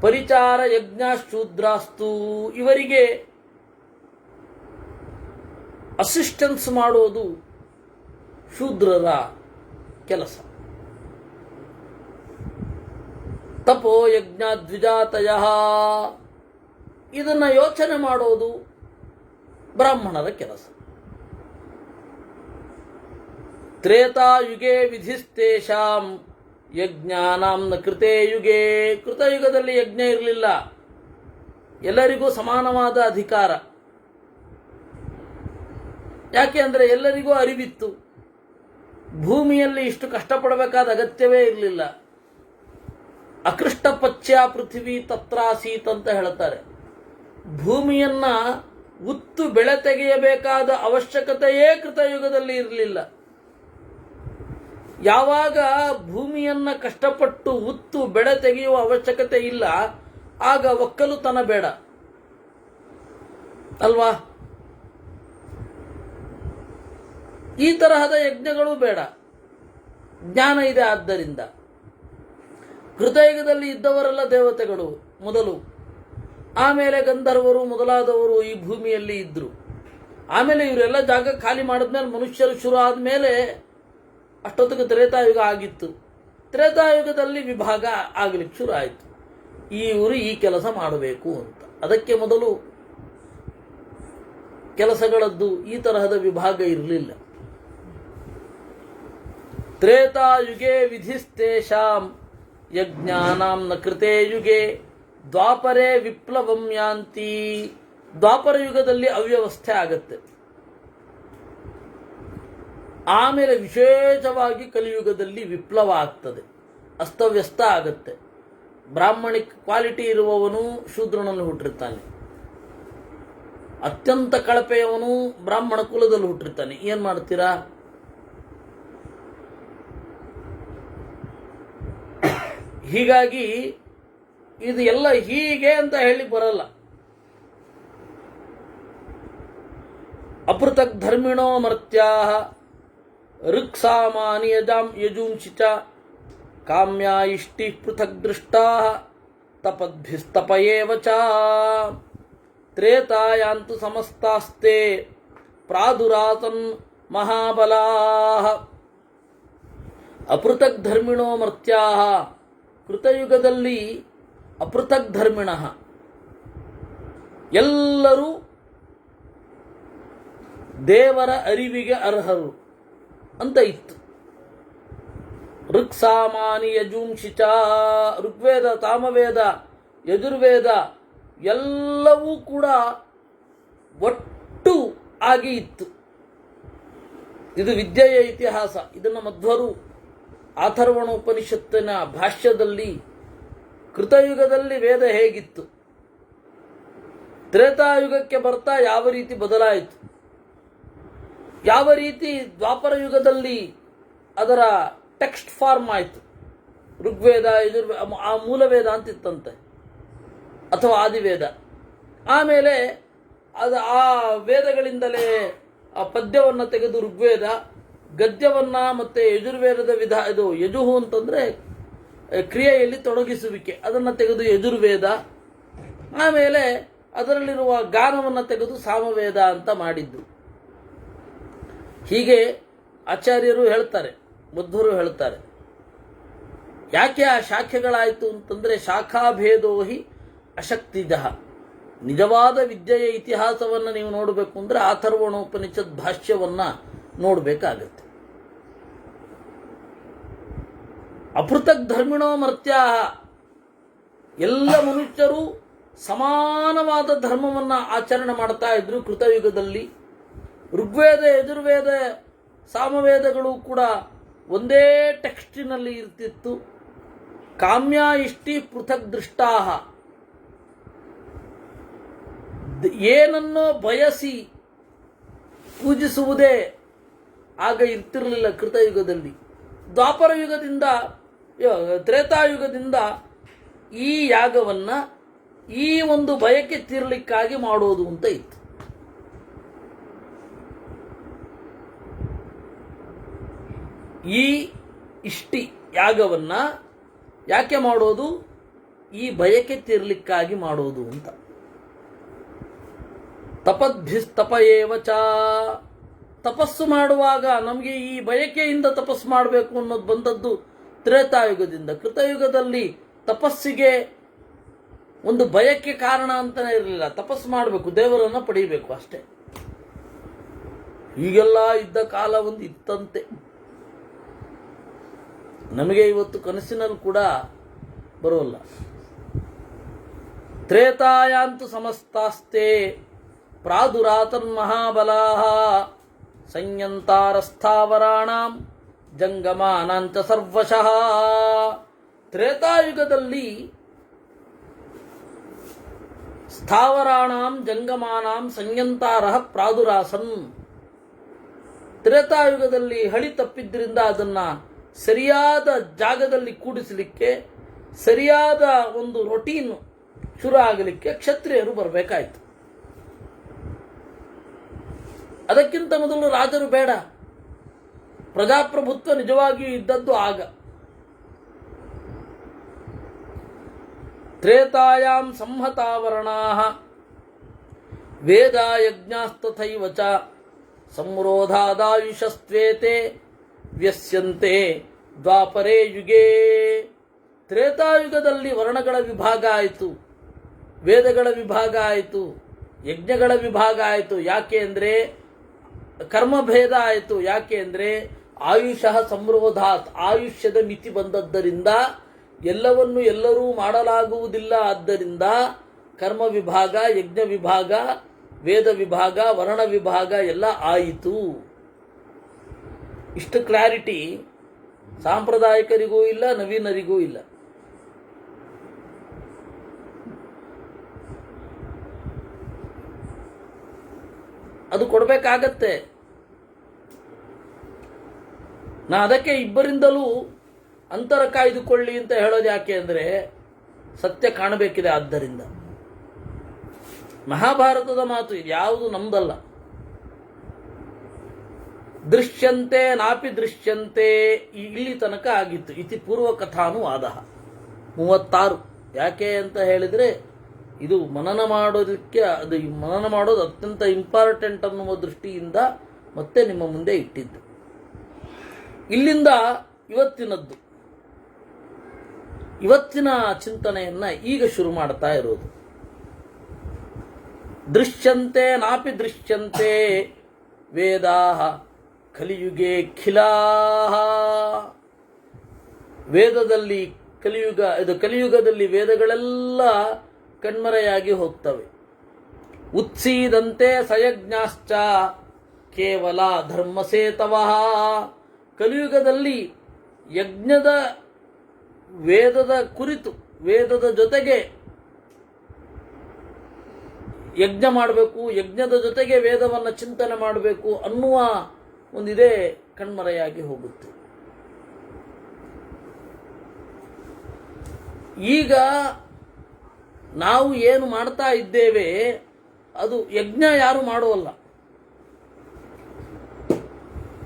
ಪರಿಚಾರ ಯಜ್ಞ ಶೂದ್ರಾಸ್ತು, ಇವರಿಗೆ ಅಸಿಸ್ಟೆನ್ಸ್ ಮಾಡೋದು ಶೂದ್ರರ ಕೆಲಸ. ತಪೋ ಯಜ್ಞ ದ್ವಿಜಾತಯ, ಇದನ್ನ ಯೋಚನೆ ಮಾಡೋದು ಬ್ರಾಹ್ಮಣರ ಕೆಲಸ. ತ್ರೇತಾಯುಗೆ ವಿಧಿಸ್ತೇಷಾಂ ಯಜ್ಞಾನಾಂ ನ ಕೃತೇ ಯುಗೆ. ಕೃತಯುಗದಲ್ಲಿ ಯಜ್ಞ ಇರಲಿಲ್ಲ, ಎಲ್ಲರಿಗೂ ಸಮಾನವಾದ ಅಧಿಕಾರ. ಯಾಕೆ ಅಂದರೆ ಎಲ್ಲರಿಗೂ ಅರಿವಿತ್ತು, ಭೂಮಿಯಲ್ಲಿ ಇಷ್ಟು ಕಷ್ಟಪಡಬೇಕಾದ ಅಗತ್ಯವೇ ಇರಲಿಲ್ಲ. ಅಕೃಷ್ಟ ಪಚ್ಯ ಪೃಥ್ವಿ ತತ್ರಾಸೀತ್ ಅಂತ ಹೇಳ್ತಾರೆ. ಭೂಮಿಯನ್ನ ಉತ್ತು ಬೆಳೆ ತೆಗೆಯಬೇಕಾದ ಅವಶ್ಯಕತೆಯೇ ಕೃತಯುಗದಲ್ಲಿ ಇರಲಿಲ್ಲ. ಯಾವಾಗ ಭೂಮಿಯನ್ನ ಕಷ್ಟಪಟ್ಟು ಉತ್ತು ಬೆಳೆ ತೆಗೆಯುವ ಅವಶ್ಯಕತೆ ಇಲ್ಲ, ಆಗ ಒಕ್ಕಲುತನ ಬೇಡ ಅಲ್ವಾ? ಈ ತರಹದ ಯಜ್ಞಗಳು ಬೇಡ, ಜ್ಞಾನ ಇದೆ. ಆದ್ದರಿಂದ ಕೃತಯುಗದಲ್ಲಿ ಇದ್ದವರೆಲ್ಲ ದೇವತೆಗಳು ಮೊದಲು, ಆಮೇಲೆ ಗಂಧರ್ವರು ಮೊದಲಾದವರು ಈ ಭೂಮಿಯಲ್ಲಿ ಇದ್ರು. ಆಮೇಲೆ ಇವರೆಲ್ಲ ಜಾಗ ಖಾಲಿ ಮಾಡಿದ್ಮೇಲೆ ಮನುಷ್ಯರು ಶುರು ಆದ್ಮೇಲೆ ಅಷ್ಟೊತ್ತಿಗೆ ತ್ರೇತಾಯುಗ ಆಗಿತ್ತು. ತ್ರೇತಾಯುಗದಲ್ಲಿ ವಿಭಾಗ ಆಗಲಿಕ್ಕೆ ಶುರು ಆಯಿತು, ಇವರು ಈ ಕೆಲಸ ಮಾಡಬೇಕು ಅಂತ. ಅದಕ್ಕೆ ಮೊದಲು ಕೆಲಸಗಳದ್ದು ಈ ತರಹದ ವಿಭಾಗ ಇರಲಿಲ್ಲ. ತ್ರೇತಾಯುಗೆ ವಿಧಿಸ್ತೇಷಾಂ ಯಜ್ಞಾನಾಂ ನ ಕೃತೇ ಯುಗೆ ದ್ವಾಪರೇ ವಿಪ್ಲವಂ ಯಾಂತಿ. ದ್ವಾಪರ ಯುಗದಲ್ಲಿ ಅವ್ಯವಸ್ಥೆ ಆಗತ್ತೆ. ಆಮೇಲೆ ವಿಶೇಷವಾಗಿ ಕಲಿಯುಗದಲ್ಲಿ ವಿಪ್ಲವ ಆಗ್ತದೆ, ಅಸ್ತವ್ಯಸ್ತ ಆಗತ್ತೆ. ಬ್ರಾಹ್ಮಣಿಕ್ ಕ್ವಾಲಿಟಿ ಇರುವವನು ಶೂದ್ರನಲ್ಲಿ ಹುಟ್ಟಿರ್ತಾನೆ, ಅತ್ಯಂತ ಕಳಪೆಯವನು ಬ್ರಾಹ್ಮಣ ಕುಲದಲ್ಲಿ ಹುಟ್ಟಿರ್ತಾನೆ. ಏನ್ ಮಾಡ್ತೀರಾ? ಹೀಗಾಗಿ ಇದು ಎಲ್ಲ ಹೀಗೆ ಅಂತ ಹೇಳಿ ಬರಲ್ಲ. ಅಪೃಥಕ್ ಧರ್ಮಿಣೋ ಮರ್ತ್ಯಾ ಋಕ್ಸಾಮಾನಿ ಯಜೂಂಸಿ ಚ ಕಾಮ್ಯ ಇಷ್ಟಿ ಪೃಥಕ್ ದೃಷ್ಟಾ ತಪದ್ಭಿಸ್ತಪಯೇವ ಚ ತ್ರೇತಾಯಾಂತು ಸಮಸ್ತಾಸ್ತೆ ಪ್ರಾದುರಾತನ್ ಮಹಾಬಲಾಃ. ಅಪೃಥಕ್ ಧರ್ಮಿಣೋ ಮರ್ತ್ಯಾಃ, ಕೃತಯುಗದಲ್ಲಿ ಅಪೃಥಕ್ ಧರ್ಮಿಣಃ ಎಲ್ಲರೂ ದೇವರ ಅರಿವಿಗೆ ಅರ್ಹರು ಅಂತ ಇತ್ತು. ಋಕ್ಸಾಮಾನಿ ಯಜೂಂಸಿ ಚ, ಋಗ್ವೇದ, ತಾಮವೇದ, ಯಜುರ್ವೇದ ಎಲ್ಲವೂ ಕೂಡ ಒಟ್ಟು ಆಗಿ ಇತ್ತು. ಇದು ವಿದ್ಯೆಯ ಇತಿಹಾಸ. ಇದನ್ನು ಮಧ್ವರು ಅಥರ್ವಣ ಉಪನಿಷತ್ತಿನ ಭಾಷ್ಯದಲ್ಲಿ ಕೃತಯುಗದಲ್ಲಿ ವೇದ ಹೇಗಿತ್ತು, ತ್ರೇತಾಯುಗಕ್ಕೆ ಬರ್ತಾ ಯಾವ ರೀತಿ ಬದಲಾಯಿತು, ಯಾವ ರೀತಿ ದ್ವಾಪರ ಯುಗದಲ್ಲಿ ಅದರ ಟೆಕ್ಸ್ಟ್ ಫಾರ್ಮ್ ಆಯಿತು. ಋಗ್ವೇದ, ಯಜುರ್ವೇದ, ಆ ಮೂಲವೇದ ಅಂತಿತ್ತಂತೆ, ಅಥವಾ ಆದಿವೇದ. ಆಮೇಲೆ ಆ ವೇದಗಳಿಂದಲೇ ಆ ಪದ್ಯವನ್ನು ತೆಗೆದು ಋಗ್ವೇದ, ಗದ್ಯವನ್ನ ಮತ್ತೆ ಯಜುರ್ವೇದದ ಇದು ಯಜುಹು ಅಂತಂದ್ರೆ ಕ್ರಿಯೆಯಲ್ಲಿ ತೊಡಗಿಸುವಿಕೆ, ಅದನ್ನು ತೆಗೆದು ಯಜುರ್ವೇದ, ಆಮೇಲೆ ಅದರಲ್ಲಿರುವ ಗಾನವನ್ನು ತೆಗೆದು ಸಾಮವೇದ ಅಂತ ಮಾಡಿದ್ದು. ಹೀಗೆ ಆಚಾರ್ಯರು ಹೇಳ್ತಾರೆ, ಬುದ್ಧರು ಹೇಳ್ತಾರೆ. ಯಾಕೆ ಆ ಶಾಖೆಗಳಾಯಿತು ಅಂತಂದ್ರೆ ಶಾಖಾಭೇದೋಹಿ ಅಶಕ್ತಿಜಃ. ನಿಜವಾದ ವಿದ್ಯೆಯ ಇತಿಹಾಸವನ್ನು ನೀವು ನೋಡಬೇಕು ಅಂದ್ರೆ ಅಥರ್ವಣೋಪನಿಷತ್ ಭಾಷ್ಯವನ್ನ ನೋಡಬೇಕಾಗತ್ತೆ. ಅಪೃಥಕ್ ಧರ್ಮಿಣೋ ಮರ್ತ್ಯಾ, ಎಲ್ಲ ಮನುಷ್ಯರು ಸಮಾನವಾದ ಧರ್ಮವನ್ನ ಆಚರಣೆ ಮಾಡ್ತಾ ಇದ್ರು ಕೃತಯುಗದಲ್ಲಿ. ಋಗ್ವೇದ, ಯಜುರ್ವೇದ, ಸಾಮವೇದಗಳು ಕೂಡ ಒಂದೇ ಟೆಕ್ಸ್ಟಿನಲ್ಲಿ ಇರ್ತಿತ್ತು. ಕಾಮ್ಯ ಇಷ್ಟಿ ಪೃಥಕ್ ದೃಷ್ಟಾಹ, ಏನನ್ನೋ ಬಯಸಿ ಪೂಜಿಸುವುದೇ ಆಗ ಇರ್ತಿರಲಿಲ್ಲ ಕೃತಯುಗದಲ್ಲಿ. ದ್ವಾಪರ ಯುಗದಿಂದ, ತ್ರೇತಾಯುಗದಿಂದ ಈ ಯಾಗವನ್ನ ಈ ಒಂದು ಬಯಕೆ ತೀರಲಿಕ್ಕಾಗಿ ಮಾಡೋದು ಅಂತ ಇತ್ತು. ಈ ಇಷ್ಟಿ ಯಾಗವನ್ನ ಯಾಕೆ ಮಾಡೋದು? ಈ ಬಯಕೆ ತೀರಲಿಕ್ಕಾಗಿ ಮಾಡೋದು ಅಂತ. ತಪದ್ಭಿಸ್ತಪಯೇವ ಚ, ತಪಸ್ಸು ಮಾಡುವಾಗ ನಮಗೆ ಈ ಬಯಕೆಯಿಂದ ತಪಸ್ಸು ಮಾಡಬೇಕು ಅನ್ನೋದು ಬಂದದ್ದು ತ್ರೇತಾಯುಗದಿಂದ. ಕೃತಯುಗದಲ್ಲಿ ತಪಸ್ಸಿಗೆ ಒಂದು ಬಯಕೆ ಕಾರಣ ಅಂತಾನೆ ಇರಲಿಲ್ಲ. ತಪಸ್ಸು ಮಾಡಬೇಕು, ದೇವರನ್ನ ಪಡೀಬೇಕು ಅಷ್ಟೇ. ಹೀಗೆಲ್ಲ ಇದ್ದ ಕಾಲ ಒಂದು ಇತ್ತಂತೆ. ನಮಗೆ ಇವತ್ತು ಕನಸಿನಲ್ಲಿ ಕೂಡ ಬರೋಲ್ಲ. ತ್ರೇತಾಯಾಂತು ಸಮಸ್ತಾಸ್ತೆ ಪ್ರಾದುರಾತನ್ ಮಹಾಬಲಾಃ ಸಂಯಂತಾರಸ್ಥಾವರಾಣಾಂ ಜಂಗಮಾನಾಂಚ ಸರ್ವಶಃ. ತ್ರೇತಾಯುಗದಲ್ಲಿ ಸ್ಥಾವರಾಣಾಂ ಜಂಗಮಾನಾಂ ಸಂಯಂತಾರಃ ಪ್ರಾದುರಾಸನ್. ತ್ರೇತಾಯುಗದಲ್ಲಿ ಹಳಿ ತಪ್ಪಿದ್ರಿಂದ ಅದನ್ನ ಸರಿಯಾದ ಜಾಗದಲ್ಲಿ ಕೂಡಿಸಲಿಕ್ಕೆ, ಸರಿಯಾದ ಒಂದು ರೊಟೀನ್ ಶುರು ಆಗಲಿಕ್ಕೆ ಕ್ಷತ್ರಿಯರು ಬರಬೇಕಾಯಿತು. ಅದಕ್ಕಿಂತ ಮೊದಲು ರಾಜರು ಬೇಡ. ಪ್ರಜಾಪ್ರಭುತ್ವ ನಿಜವಾಗಿಯೂ ಇದ್ದದ್ದು ಆಗ. ತ್ರೇತಾಯಾಂ ಸಂಹತಾವರಣಾಃ ವೇದ ಯಜ್ಞಾಸ್ತಥೈವ ಚ ಸಂರೋಧಾದಾಯುಷಸ್ತ್ವೇತೆ ವ್ಯಸ್ಯಂತೆ ದ್ವಾಪರೇ ಯುಗೇ. ತ್ರೇತಾಯುಗದಲ್ಲಿ ವರ್ಣಗಳ ವಿಭಾಗ ಆಯಿತು, ವೇದಗಳ ವಿಭಾಗ ಆಯಿತು, ಯಜ್ಞಗಳ ವಿಭಾಗ ಆಯಿತು. ಯಾಕೆ ಅಂದರೆ ಕರ್ಮಭೇದ ಆಯಿತು. ಯಾಕೆ ಅಂದರೆ ಆಯುಷಃ ಸಂರೋಧಾತ್, ಆಯುಷ್ಯದ ಮಿತಿ ಬಂದದ್ದರಿಂದ ಎಲ್ಲವನ್ನು ಎಲ್ಲರೂ ಮಾಡಲಾಗುವುದಿಲ್ಲ. ಆದ್ದರಿಂದ ಕರ್ಮ ವಿಭಾಗ, ಯಜ್ಞ ವಿಭಾಗ, ವೇದ ವಿಭಾಗ, ವರ್ಣ ವಿಭಾಗ ಎಲ್ಲ ಆಯಿತು. ಇಷ್ಟು ಕ್ಲಾರಿಟಿ ಸಾಂಪ್ರದಾಯಿಕರಿಗೂ ಇಲ್ಲ, ನವೀನರಿಗೂ ಇಲ್ಲ. ಅದು ಕೊಡಬೇಕಾಗತ್ತೆ. ನಾ ಅದಕ್ಕೆ ಇಬ್ಬರಿಂದಲೂ ಅಂತರ ಕಾಯ್ದುಕೊಳ್ಳಿ ಅಂತ ಹೇಳೋದು ಯಾಕೆ ಅಂದರೆ ಸತ್ಯ ಕಾಣಬೇಕಿದೆ. ಆದ್ದರಿಂದ ಮಹಾಭಾರತದ ಮಾತು ಇದು, ಯಾವುದು ನಮ್ದಲ್ಲ. ದೃಶ್ಯಂತೆ ನಾಪಿ ದೃಶ್ಯಂತೆ ಇಲ್ಲಿ ತನಕ ಆಗಿತ್ತು. ಇತಿ ಪೂರ್ವ ಕಥಾನುವಾದ 36. ಯಾಕೆ ಅಂತ ಹೇಳಿದರೆ ಇದು ಮನನ ಮಾಡೋದಕ್ಕೆ, ಅದು ಮನನ ಮಾಡೋದು ಅತ್ಯಂತ ಇಂಪಾರ್ಟೆಂಟ್ ಅನ್ನುವ ದೃಷ್ಟಿಯಿಂದ ಮತ್ತೆ ನಿಮ್ಮ ಮುಂದೆ ಇಟ್ಟಿದ್ದು. ಇಲ್ಲಿಂದ ಇವತ್ತಿನದ್ದು, ಇವತ್ತಿನ ಚಿಂತನೆಯನ್ನ ಈಗ ಶುರು ಮಾಡ್ತಾ ಇರೋದು. ದೃಶ್ಯಂತೆ ನಾಪಿ ದೃಶ್ಯಂತೆ ವೇದಾಹ ಕಲಿಯುಗೆ ಖಿಲಾಹ. ವೇದದಲ್ಲಿ ಕಲಿಯುಗದಲ್ಲಿ ವೇದಗಳೆಲ್ಲ ಕಣ್ಮರೆಯಾಗಿ ಹೋಗ್ತವೆ. ಉತ್ಸೀದಂತೆ ಸಯಜ್ಞಾಶ್ಚ ಕೇವಲ ಧರ್ಮಸೇತವಃ. ಕಲಿಯುಗದಲ್ಲಿ ಯಜ್ಞದ ವೇದದ ಕುರಿತು, ವೇದದ ಜೊತೆಗೆ ಯಜ್ಞ ಮಾಡಬೇಕು, ಯಜ್ಞದ ಜೊತೆಗೆ ವೇದವನ್ನು ಚಿಂತನೆ ಮಾಡಬೇಕು ಅನ್ನುವ ಒಂದಿದೆ ಕಣ್ಮರೆಯಾಗಿ ಹೋಗುತ್ತೆ. ಈಗ ನಾವು ಏನು ಮಾಡ್ತಾ ಇದ್ದೇವೆ ಅದು ಯಜ್ಞ ಯಾರು ಮಾಡುವಲ್ಲ.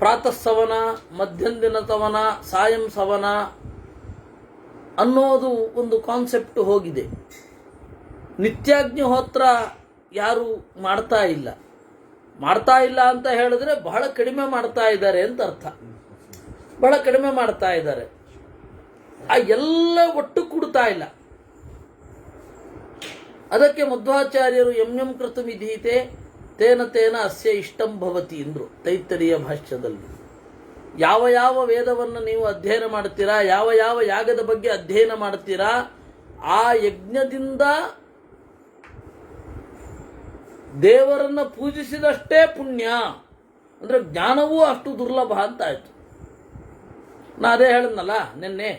ಪ್ರಾತಃ ಸವನ, ಮಧ್ಯಂದಿನ ಸವನ, ಸಾಯಂ ಸವನ ಅನ್ನೋದು ಒಂದು ಕಾನ್ಸೆಪ್ಟ್ ಹೋಗಿದೆ. ನಿತ್ಯಾಗ್ನಿಹೋತ್ರ ಯಾರು ಮಾಡ್ತಾ ಇಲ್ಲ. ಮಾಡ್ತಾ ಇಲ್ಲ ಅಂತ ಹೇಳಿದ್ರೆ ಬಹಳ ಕಡಿಮೆ ಮಾಡ್ತಾ ಇದ್ದಾರೆ ಅಂತ ಅರ್ಥ. ಬಹಳ ಕಡಿಮೆ ಮಾಡ್ತಾ ಇದ್ದಾರೆ. ಆ ಎಲ್ಲ ಒಟ್ಟು ಕೂಡ್ತಾ ಇಲ್ಲ. ಅದಕ್ಕೆ ಮಧ್ವಾಚಾರ್ಯರು ಎಂ ಕೃತು ವಿಧೀತೆ ತೇನ ತೇನ ಅಸ್ಯ ಇಷ್ಟಂ ಭವತಿ ಎಂದ್ರು ತೈತ್ತರೀಯ ಭಾಷ್ಯದಲ್ಲಿ. ಯಾವ ಯಾವ ವೇದವನ್ನು ನೀವು ಅಧ್ಯಯನ ಮಾಡ್ತೀರಾ, ಯಾವ ಯಾವ ಯಾಗದ ಬಗ್ಗೆ ಅಧ್ಯಯನ ಮಾಡ್ತೀರಾ, ಆ ಯಜ್ಞದಿಂದ ದೇವರನ್ನ ಪೂಜಿಸಿದಷ್ಟೇ ಪುಣ್ಯ. ಅಂದ್ರೆ ಜ್ಞಾನವೂ ಅಷ್ಟು ದುರ್ಲಭ ಅಂತ ಆಯ್ತು. ನಾ ಅದೇ ಹೇಳಿದ್ನಲ್ಲ ನಿನ್ನೆ,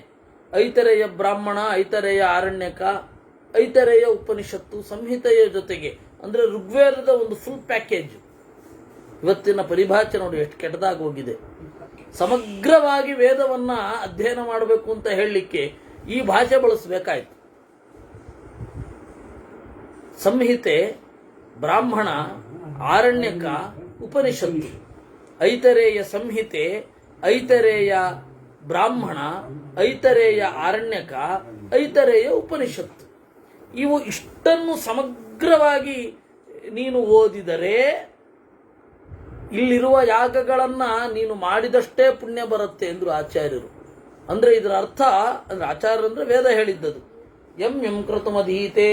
ಐತರೇಯ ಬ್ರಾಹ್ಮಣ, ಐತರೇಯ ಆರಣ್ಯಕ, ಐತರೇಯ ಉಪನಿಷತ್ತು, ಸಂಹಿತೆಯ ಜೊತೆಗೆ ಅಂದ್ರೆ ಋಗ್ವೇದದ ಒಂದು ಫುಲ್ ಪ್ಯಾಕೇಜ್. ಇವತ್ತಿನ ಪರಿಭಾಷೆ ನೋಡಿ ಎಷ್ಟು ಕೆಟ್ಟದಾಗಿ ಹೋಗಿದೆ. ಸಮಗ್ರವಾಗಿ ವೇದವನ್ನ ಅಧ್ಯಯನ ಮಾಡಬೇಕು ಅಂತ ಹೇಳಲಿಕ್ಕೆ ಈ ಭಾಷೆ ಬಳಸಬೇಕಾಯ್ತು. ಸಂಹಿತೆ, ಬ್ರಾಹ್ಮಣ, ಆರಣ್ಯಕ, ಉಪನಿಷತ್ತು, ಐತರೇಯ ಸಂಹಿತೆ, ಐತರೇಯ ಬ್ರಾಹ್ಮಣ, ಐತರೇಯ ಆರಣ್ಯಕ, ಐತರೇಯ ಉಪನಿಷತ್ತು. ಇವು ಇಷ್ಟನ್ನು ಸಮಗ್ರವಾಗಿ ನೀನು ಓದಿದರೆ ಇಲ್ಲಿರುವ ಯಾಗಗಳನ್ನ ನೀನು ಮಾಡಿದಷ್ಟೇ ಪುಣ್ಯ ಬರುತ್ತೆ ಎಂದ್ರು ಆಚಾರ್ಯರು. ಅಂದ್ರೆ ಇದರ ಅರ್ಥ ಅಂದ್ರೆ ಆಚಾರ್ಯರು ಅಂದ್ರೆ ವೇದ ಹೇಳಿದ್ದದು. ಎಂ ಕೃತುಮಧೀತೆ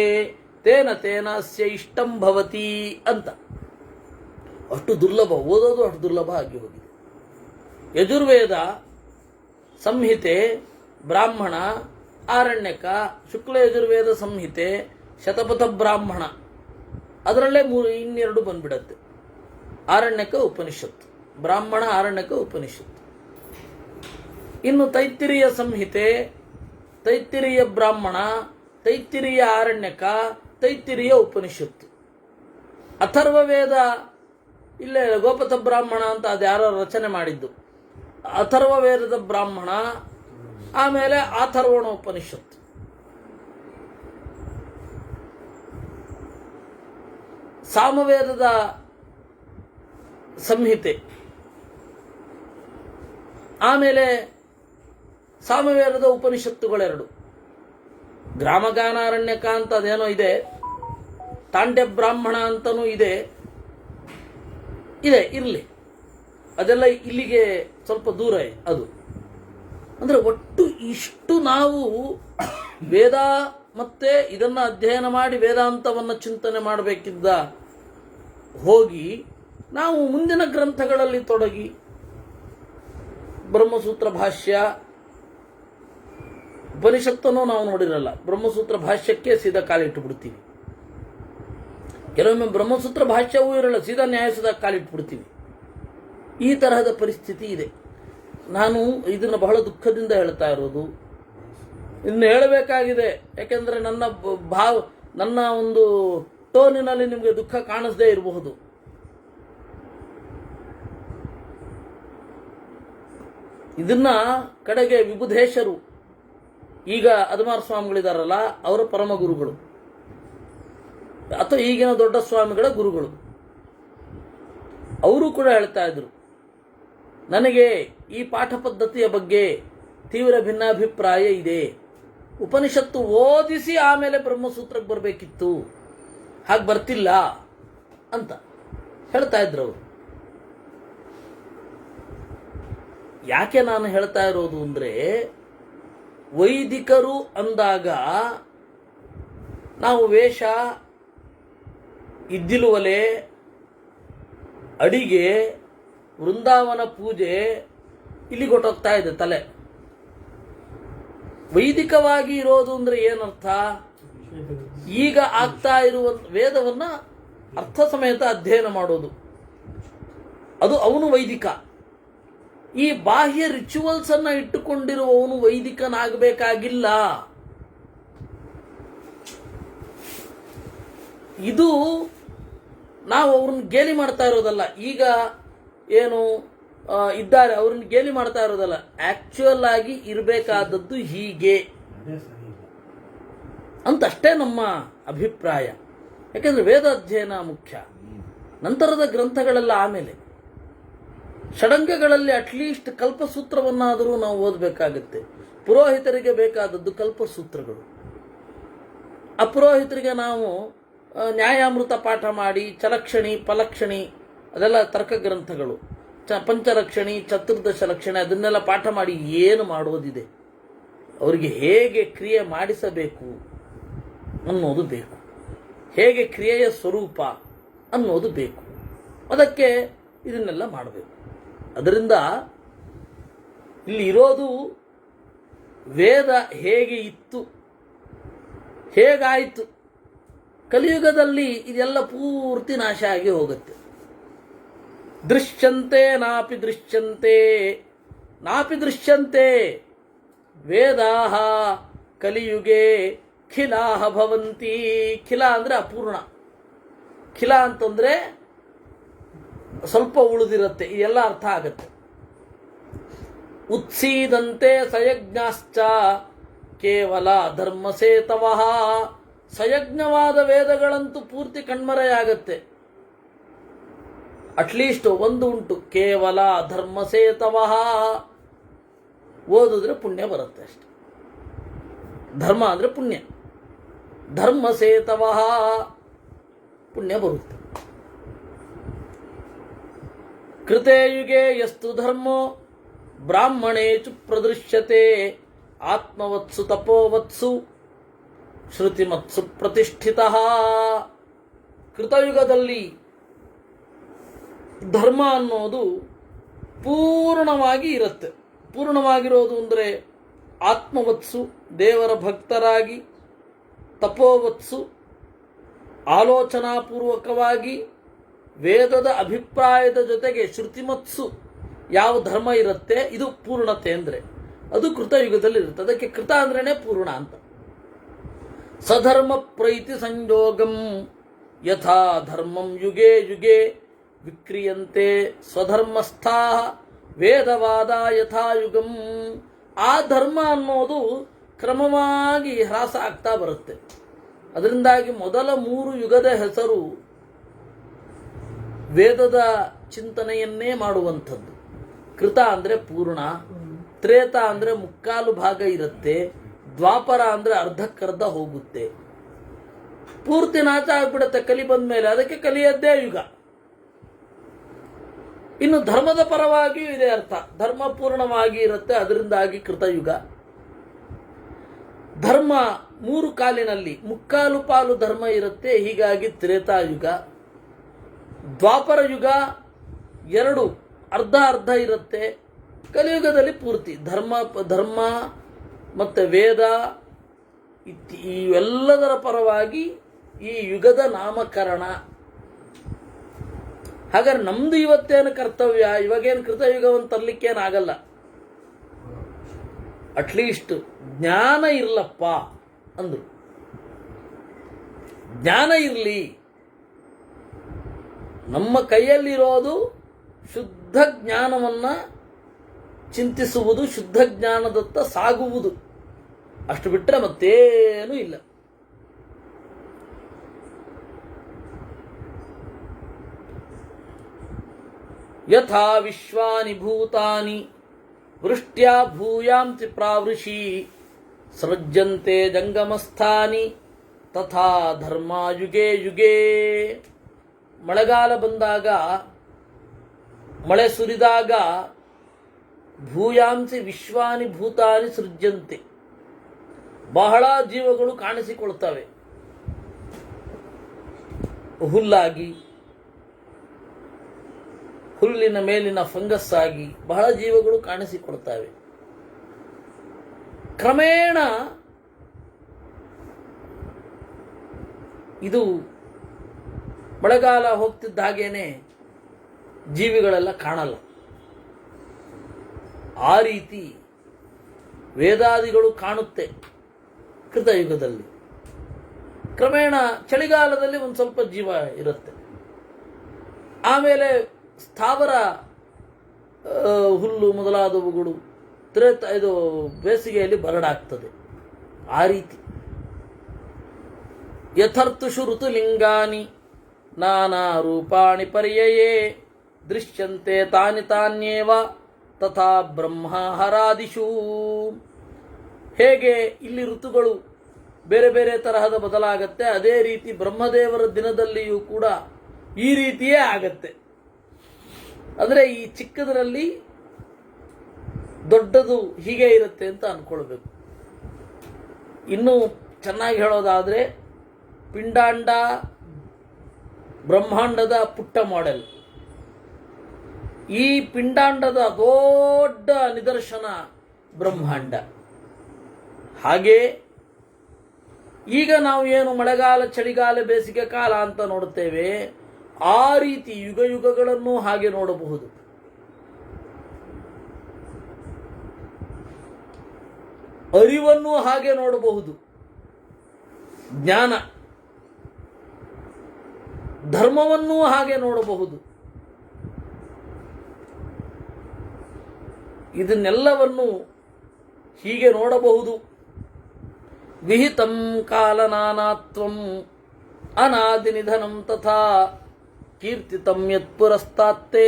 ತೇನ ತೇನ ಅಸ್ಯ ಇಷ್ಟಂ ಭವತಿ ಅಂತ. ಅಷ್ಟು ದುರ್ಲಭ, ಓದೋದು ಅಷ್ಟು ದುರ್ಲಭ ಆಗಿ ಹೋಗಿದೆ. ಯಜುರ್ವೇದ, ಸಂಹಿತೆ, ಬ್ರಾಹ್ಮಣ, ಆರಣ್ಯಕ, ಶುಕ್ಲ ಯಜುರ್ವೇದ ಸಂಹಿತೆ, ಶತಪಥ ಬ್ರಾಹ್ಮಣ, ಅದರಲ್ಲೇ 2 ಬಂದ್ಬಿಡತ್ತೆ. ಆರಣ್ಯಕ, ಉಪನಿಷತ್ತು, ಬ್ರಾಹ್ಮಣ, ಆರಣ್ಯಕ, ಉಪನಿಷತ್ತು. ಇನ್ನು ತೈತ್ತಿರೀಯ ಸಂಹಿತೆ, ತೈತ್ತಿರೀಯ ಬ್ರಾಹ್ಮಣ, ತೈತ್ತಿರೀಯ ಆರಣ್ಯಕ, ತೈತ್ತಿರೀಯ ಉಪನಿಷತ್ತು. ಅಥರ್ವವೇದ ಇಲ್ಲೇ ಗೋಪಥ ಬ್ರಾಹ್ಮಣ ಅಂತ ಅದು ಯಾರೋ ರಚನೆ ಮಾಡಿದ್ದು. ಅಥರ್ವವೇದದ ಬ್ರಾಹ್ಮಣ, ಆಮೇಲೆ ಅಥರ್ವಣ ಉಪನಿಷತ್ತು. ಸಾಮವೇದದ ಸಂಹಿತೆ, ಆಮೇಲೆ ಸಾಮವೇದದ ಉಪನಿಷತ್ತುಗಳೆರಡು. ಗ್ರಾಮಗಾನಾರಣ್ಯಕ ಅಂತ ಅದೇನೋ ಇದೆ, ತಾಂಡ್ಯ ಬ್ರಾಹ್ಮಣ ಅಂತನೂ ಇದೆ ಇರಲಿ, ಅದೆಲ್ಲ ಇಲ್ಲಿಗೆ ಸ್ವಲ್ಪ ದೂರ ಅದು. ಅಂದ್ರೆ ಒಟ್ಟು ಇಷ್ಟು ನಾವು ವೇದ ಮತ್ತೆ ಇದನ್ನ ಅಧ್ಯಯನ ಮಾಡಿ ವೇದಾಂತವನ್ನು ಚಿಂತನೆ ಮಾಡಬೇಕಿದ್ದ ಹೋಗಿ ನಾವು ಮುಂದಿನ ಗ್ರಂಥಗಳಲ್ಲಿ ತೊಡಗಿ ಬ್ರಹ್ಮಸೂತ್ರ ಭಾಷ್ಯ, ಉಪನಿಷತ್ತನ್ನು ನಾವು ನೋಡಿರಲ್ಲ, ಬ್ರಹ್ಮಸೂತ್ರ ಭಾಷ್ಯಕ್ಕೆ ಸೀದಾ ಕಾಲಿಟ್ಟು ಬಿಡ್ತೀವಿ. ಕೆಲವೊಮ್ಮೆ ಬ್ರಹ್ಮಸೂತ್ರ ಭಾಷ್ಯವೂ ಇರಲ್ಲ, ಸೀದಾ ನ್ಯಾಯಸುಧ ಕಾಲಿಟ್ಬಿಡ್ತೀವಿ. ಈ ತರಹದ ಪರಿಸ್ಥಿತಿ ಇದೆ. ನಾನು ಇದನ್ನು ಬಹಳ ದುಃಖದಿಂದ ಹೇಳ್ತಾ ಇರೋದು. ಇನ್ನು ಹೇಳಬೇಕಾಗಿದೆ, ಯಾಕೆಂದರೆ ನನ್ನ ಒಂದು ಟೋನಿನಲ್ಲಿ ನಿಮಗೆ ದುಃಖ ಕಾಣಿಸದೇ ಇರಬಹುದು. ಇದನ್ನ ಕಡೆಗೆ ವಿಬುಧೇಶರು, ಈಗ ಅದಮಾರ ಸ್ವಾಮಿಗಳಿದಾರಲ್ಲ, ಅವರ ಪರಮ ಗುರುಗಳು ಅಥವಾ ಈಗಿನ ದೊಡ್ಡ ಸ್ವಾಮಿಗಳ ಗುರುಗಳು, ಅವರು ಕೂಡ ಹೇಳ್ತಾ ಇದ್ರು, ನನಗೆ ಈ ಪಾಠ ಪದ್ಧತಿಯ ಬಗ್ಗೆ ತೀವ್ರ ಭಿನ್ನಾಭಿಪ್ರಾಯ ಇದೆ. ಉಪನಿಷತ್ತು ಓದಿಸಿ ಆಮೇಲೆ ಬ್ರಹ್ಮಸೂತ್ರಕ್ಕೆ ಬರಬೇಕಿತ್ತು, ಹಾಗೆ ಬರ್ತಿಲ್ಲ ಅಂತ ಹೇಳ್ತಾ ಇದ್ರು ಅವರು. ಯಾಕೆ ನಾನು ಹೇಳ್ತಾ ಇರೋದು ಅಂದ್ರೆ, ವೈದಿಕರು ಅಂದಾಗ ನಾವು ವೇಷ, ಇದ್ದಿಲುವಲೆ, ಅಡಿಗೆ, ವೃಂದಾವನ ಪೂಜೆ ಇಲ್ಲಿ ಗೊತ್ತಾಗ್ತಾ ಇದೆ ತಲೆ. ವೈದಿಕವಾಗಿ ಇರೋದು ಅಂದ್ರೆ ಏನರ್ಥ? ಈಗ ಆಗ್ತಾ ಇರುವ ವೇದವನ್ನ ಅರ್ಥ ಸಮೇತ ಅಧ್ಯಯನ ಮಾಡೋದು, ಅದು ಅವನು ವೈದಿಕ. ಈ ಬಾಹ್ಯ ರಿಚುವಲ್ಸ್ ಅನ್ನ ಇಟ್ಟುಕೊಂಡಿರುವವನು ವೈದಿಕನಾಗಬೇಕಾಗಿಲ್ಲ. ಇದು ನಾವು ಅವ್ರನ್ನ ಗೇಲಿ ಮಾಡ್ತಾ ಇರೋದಲ್ಲ, ಈಗ ಏನು ಇದ್ದಾರೆ ಅವ್ರನ್ನ ಗೇಲಿ ಮಾಡ್ತಾ ಇರೋದಲ್ಲ, ಆಕ್ಚುಯಲ್ ಆಗಿ ಇರಬೇಕಾದದ್ದು ಹೀಗೆ ಅಂತಷ್ಟೇ ನಮ್ಮ ಅಭಿಪ್ರಾಯ. ಯಾಕೆಂದ್ರೆ ವೇದ ಅಧ್ಯಯನ ಮುಖ್ಯ, ನಂತರದ ಗ್ರಂಥಗಳೆಲ್ಲ ಆಮೇಲೆ. ಷಡಂಗಗಳಲ್ಲಿ ಅಟ್ಲೀಸ್ಟ್ ಕಲ್ಪಸೂತ್ರವನ್ನಾದರೂ ನಾವು ಓದಬೇಕಾಗುತ್ತೆ. ಪುರೋಹಿತರಿಗೆ ಬೇಕಾದದ್ದು ಕಲ್ಪಸೂತ್ರಗಳು. ಅಪುರೋಹಿತರಿಗೆ ನಾವು ನ್ಯಾಯಾಮೃತ ಪಾಠ ಮಾಡಿ, ಚಲಕ್ಷಣಿ, ಫಲಕ್ಷಣಿ, ಅದೆಲ್ಲ ತರ್ಕ ಗ್ರಂಥಗಳು, ಪಂಚಲಕ್ಷಣಿ, ಚತುರ್ದಶ ಲಕ್ಷಣಿ, ಅದನ್ನೆಲ್ಲ ಪಾಠ ಮಾಡಿ ಏನು ಮಾಡೋದಿದೆ? ಅವರಿಗೆ ಹೇಗೆ ಕ್ರಿಯೆ ಮಾಡಿಸಬೇಕು ಅನ್ನೋದು ಬೇಕು, ಹೇಗೆ ಕ್ರಿಯೆಯ ಸ್ವರೂಪ ಅನ್ನೋದು ಬೇಕು. ಅದಕ್ಕೆ ಇದನ್ನೆಲ್ಲ ಮಾಡಬೇಕು. ಅದರಿಂದ ಇಲ್ಲಿ ಇರೋದು ವೇದ ಹೇಗೆ ಇತ್ತು, ಹೇಗಾಯಿತು. ಕಲಿಯುಗದಲ್ಲಿ ಇದೆಲ್ಲ ಪೂರ್ತಿ ನಾಶ ಆಗಿ ಹೋಗುತ್ತೆ. ದೃಶ್ಯಂತೆ ನಾಪಿ ದೃಶ್ಯಂತೆ ನಾಪಿ ದೃಶ್ಯಂತೆ ವೇದಾಹ ಕಲಿಯುಗೆ ಖಿಲಾಹ ಭವಂತಿ. ಖಿಲ ಅಂದ್ರೆ ಅಪೂರ್ಣ, ಖಿಲ ಅಂತಂದ್ರೆ ಸ್ವಲ್ಪ ಉಳಿದಿರುತ್ತೆ, ಇದೆಲ್ಲ ಅರ್ಥ ಆಗತ್ತೆ. ಉತ್ಸೀದಂತೆ ಸಯಜ್ಞಾಶ್ಚ ಕೇವಲ ಧರ್ಮಸೇತವಃ. ಸಯಜ್ಞವಾದ ವೇದಗಳಂತೂ ಪೂರ್ತಿ ಕಣ್ಮರೆಯಾಗತ್ತೆ. ಅಟ್ಲೀಸ್ಟ್ ಒಂದು ಉಂಟು, ಕೇವಲ ಧರ್ಮಸೇತವಃ, ಓದಿದ್ರೆ ಪುಣ್ಯ ಬರುತ್ತೆ ಅಷ್ಟೆ. ಧರ್ಮ ಅಂದ್ರೆ ಪುಣ್ಯ, ಧರ್ಮಸೇತವಃ ಪುಣ್ಯ ಬರುತ್ತೆ. ಕೃತೆ ಯುಗೆ ಯಸ್ತು ಧರ್ಮೋ ಬ್ರಾಹ್ಮಣೇಚು ಪ್ರದೃಶ್ಯತೆ ಆತ್ಮವತ್ಸು ತಪೋವತ್ಸು ಶ್ರುತಿಮತ್ಸು ಪ್ರತಿಷ್ಠಿತಃ. ಕೃತಯುಗದಲ್ಲಿ ಧರ್ಮ ಅನ್ನೋದು ಪೂರ್ಣವಾಗಿ ಇರುತ್ತೆ. ಪೂರ್ಣವಾಗಿರೋದು ಅಂದರೆ ಆತ್ಮವತ್ಸು, ದೇವರ ಭಕ್ತರಾಗಿ, ತಪೋವತ್ಸು, ಆಲೋಚನಾಪೂರ್ವಕವಾಗಿ ವೇದದ ಅಭಿಪ್ರಾಯದ ಜೊತೆಗೆ ಶ್ರುತಿಮತ್ಸು ಯಾವ ಧರ್ಮ ಇರುತ್ತೆ, ಇದು ಪೂರ್ಣತೆ ಅಂದರೆ ಅದು ಕೃತಯುಗದಲ್ಲಿ ಇರುತ್ತೆ. ಅದಕ್ಕೆ ಕೃತ ಅಂದ್ರೇನೆ ಪೂರ್ಣ ಅಂತ. ಸಧರ್ಮ ಪ್ರೈತಿ ಸಂಯೋಗಂ ಯಥಾ ಧರ್ಮಂ ಯುಗೆ ಯುಗೆ ವಿಕ್ರಿಯಂತೆ ಸ್ವಧರ್ಮಸ್ಥಾ ವೇದವಾದ ಯಥಾಯುಗಂ. ಆ ಧರ್ಮ ಅನ್ನೋದು ಕ್ರಮವಾಗಿ ಹ್ರಾಸ ಆಗ್ತಾ ಬರುತ್ತೆ. ಅದರಿಂದಾಗಿ ಮೊದಲ 3 ಯುಗದ ಹೆಸರು ವೇದದ ಚಿಂತನೆಯನ್ನೇ ಮಾಡುವಂಥದ್ದು. ಕೃತ ಅಂದ್ರೆ ಪೂರ್ಣ, ತ್ರೇತ ಅಂದ್ರೆ ಮುಕ್ಕಾಲು ಭಾಗ ಇರುತ್ತೆ, ದ್ವಾಪರ ಅಂದ್ರೆ ಅರ್ಧಕ್ಕರ್ಧ ಹೋಗುತ್ತೆ, ಪೂರ್ತಿ ನಾಶ ಆಗ್ಬಿಡುತ್ತೆ ಕಲಿ ಬಂದ ಮೇಲೆ. ಅದಕ್ಕೆ ಕಲಿಯದ್ದೇ ಯುಗ. ಇನ್ನು ಧರ್ಮದ ಪರವಾಗಿಯೂ ಇದೆ ಅರ್ಥ, ಧರ್ಮ ಪೂರ್ಣವಾಗಿ ಇರುತ್ತೆ, ಅದರಿಂದಾಗಿ ಕೃತಯುಗ. ಧರ್ಮ 3 ಕಾಲಿನಲ್ಲಿ ಮುಕ್ಕಾಲು ಪಾಲು ಧರ್ಮ ಇರುತ್ತೆ, ಹೀಗಾಗಿ ತ್ರೇತಾಯುಗ. ದ್ವಾಪರ ಯುಗ 2 ಅರ್ಧ ಅರ್ಧ ಇರುತ್ತೆ, ಕಲಿಯುಗದಲ್ಲಿ ಪೂರ್ತಿ ಧರ್ಮ ಮತ್ತೆ ವೇದ ಇವೆಲ್ಲದರ ಪರವಾಗಿ ಈ ಯುಗದ ನಾಮಕರಣ. ಹಾಗಾದ್ರೆ ನಮ್ದು ಇವತ್ತೇನು ಕರ್ತವ್ಯ? ಇವಾಗೇನು ಕೃತಯುಗವನ್ನು ತರಲಿಕ್ಕೇನಾಗಲ್ಲ. ಅಟ್ಲೀಸ್ಟ್ ಜ್ಞಾನ ಇರ್ಲಪ್ಪ ಅಂದ್ರು. ಜ್ಞಾನ ಇರಲಿ. ನಮ್ಮ ಕೈಯಲ್ಲಿರೋದು ಶುದ್ಧ ಜ್ಞಾನವನ್ನ ಚಿಂತಿಸುವುದು, ಶುದ್ಧ ಜ್ಞಾನದತ್ತ ಸಾಗುವುದು. ಅಷ್ಟು ಬಿಟ್ಟರೆ ಮತ್ತೇನೂ ಇಲ್ಲ. ಯಥಾ ವಿಶ್ವಾನಿ ಭೂತಾನಿ ವೃಷ್ಟ್ಯಾ ಭೂಯಾಂತಿ ಪ್ರಾವೃಷಿ ಸೃಜ್ಯಂತೆ ಜಂಗಮಸ್ಥಾನಿ ತಥಾ ಧರ್ಮ ಯುಗೇ ಯುಗೇ. ಮಳೆಗಾಲ ಬಂದಾಗ, ಮಳೆ ಸುರಿದಾಗ ಭೂಯಾಂಸಿ ವಿಶ್ವಾನಿ ಭೂತಾನಿ ಸೃಜ್ಯಂತೆ, ಬಹಳ ಜೀವಗಳು ಕಾಣಿಸಿಕೊಳ್ತವೆ. ಹುಲ್ಲಾಗಿ, ಹುಲ್ಲಿನ ಮೇಲಿನ ಫಂಗಸ್ ಆಗಿ ಬಹಳ ಜೀವಗಳು ಕಾಣಿಸಿಕೊಳ್ತವೆ. ಕ್ರಮೇಣ ಇದು ಮಳೆಗಾಲ ಹೋಗ್ತಿದ್ದ ಹಾಗೇನೆ ಜೀವಿಗಳೆಲ್ಲ ಕಾಣಲ್ಲ. ಆ ರೀತಿ ವೇದಾದಿಗಳು ಕಾಣುತ್ತೆ ಕೃತಯುಗದಲ್ಲಿ. ಕ್ರಮೇಣ ಚಳಿಗಾಲದಲ್ಲಿ ಒಂದು ಸ್ವಲ್ಪ ಜೀವ ಇರುತ್ತೆ. ಆಮೇಲೆ ಸ್ಥಾವರ ಹುಲ್ಲು ಮೊದಲಾದವುಗಳು ಇದು ಬೇಸಿಗೆಯಲ್ಲಿ ಬರಡಾಗ್ತದೆ. ಆ ರೀತಿ ಯಥರ್ಥುಷು ಋತುಲಿಂಗಾನಿ ನಾನಾ ರೂಪಾಣಿ ಪರ್ಯಯೇ ದೃಶ್ಯಂತೆ ತಾನಿ ತಾನ್ಯೇವ ತಥಾ ಬ್ರಹ್ಮ ಹರಾದಿಷು. ಹೇಗೆ ಇಲ್ಲಿ ಋತುಗಳು ಬೇರೆ ಬೇರೆ ತರಹದ ಬದಲಾಗತ್ತೆ, ಅದೇ ರೀತಿ ಬ್ರಹ್ಮದೇವರ ದಿನದಲ್ಲಿಯೂ ಕೂಡ ಈ ರೀತಿಯೇ ಆಗತ್ತೆ. ಅಂದರೆ ಈ ಚಿಕ್ಕದರಲ್ಲಿ ದೊಡ್ಡದು ಹೀಗೆ ಇರುತ್ತೆ ಅಂತ ಅನ್ಕೊಳ್ಬೇಕು. ಇನ್ನು ಚೆನ್ನಾಗಿ ಹೇಳೋದಾದ್ರೆ ಪಿಂಡಾಂಡ ಬ್ರಹ್ಮಾಂಡದ ಪುಟ್ಟ ಮಾಡೆಲ್. ಈ ಪಿಂಡಾಂಡದ ದೊಡ್ಡ ನಿದರ್ಶನ ಬ್ರಹ್ಮಾಂಡ. ಹಾಗೆ ಈಗ ನಾವು ಏನು ಮಳೆಗಾಲ, ಚಳಿಗಾಲ, ಬೇಸಿಗೆ ಕಾಲ ಅಂತ ನೋಡುತ್ತೇವೆ, ಆ ರೀತಿ ಯುಗ ಯುಗಗಳನ್ನು ಹಾಗೆ ನೋಡಬಹುದು. ಅರಿವನ್ನು ಹಾಗೆ ನೋಡಬಹುದು. ಜ್ಞಾನ, ಧರ್ಮವನ್ನೂ ಹಾಗೆ ನೋಡಬಹುದು. ಇದನ್ನೆಲ್ಲವನ್ನು ಹೀಗೆ ನೋಡಬಹುದು. ವಿಹಿತಂ ಕಾಲನಾನಾತ್ವಂ ಅನಾದಿ ನಿಧನಂ ತಥಾ ಕೀರ್ತಿತಂ ಯತ್ಪುರಸ್ತಾತ್ತೆ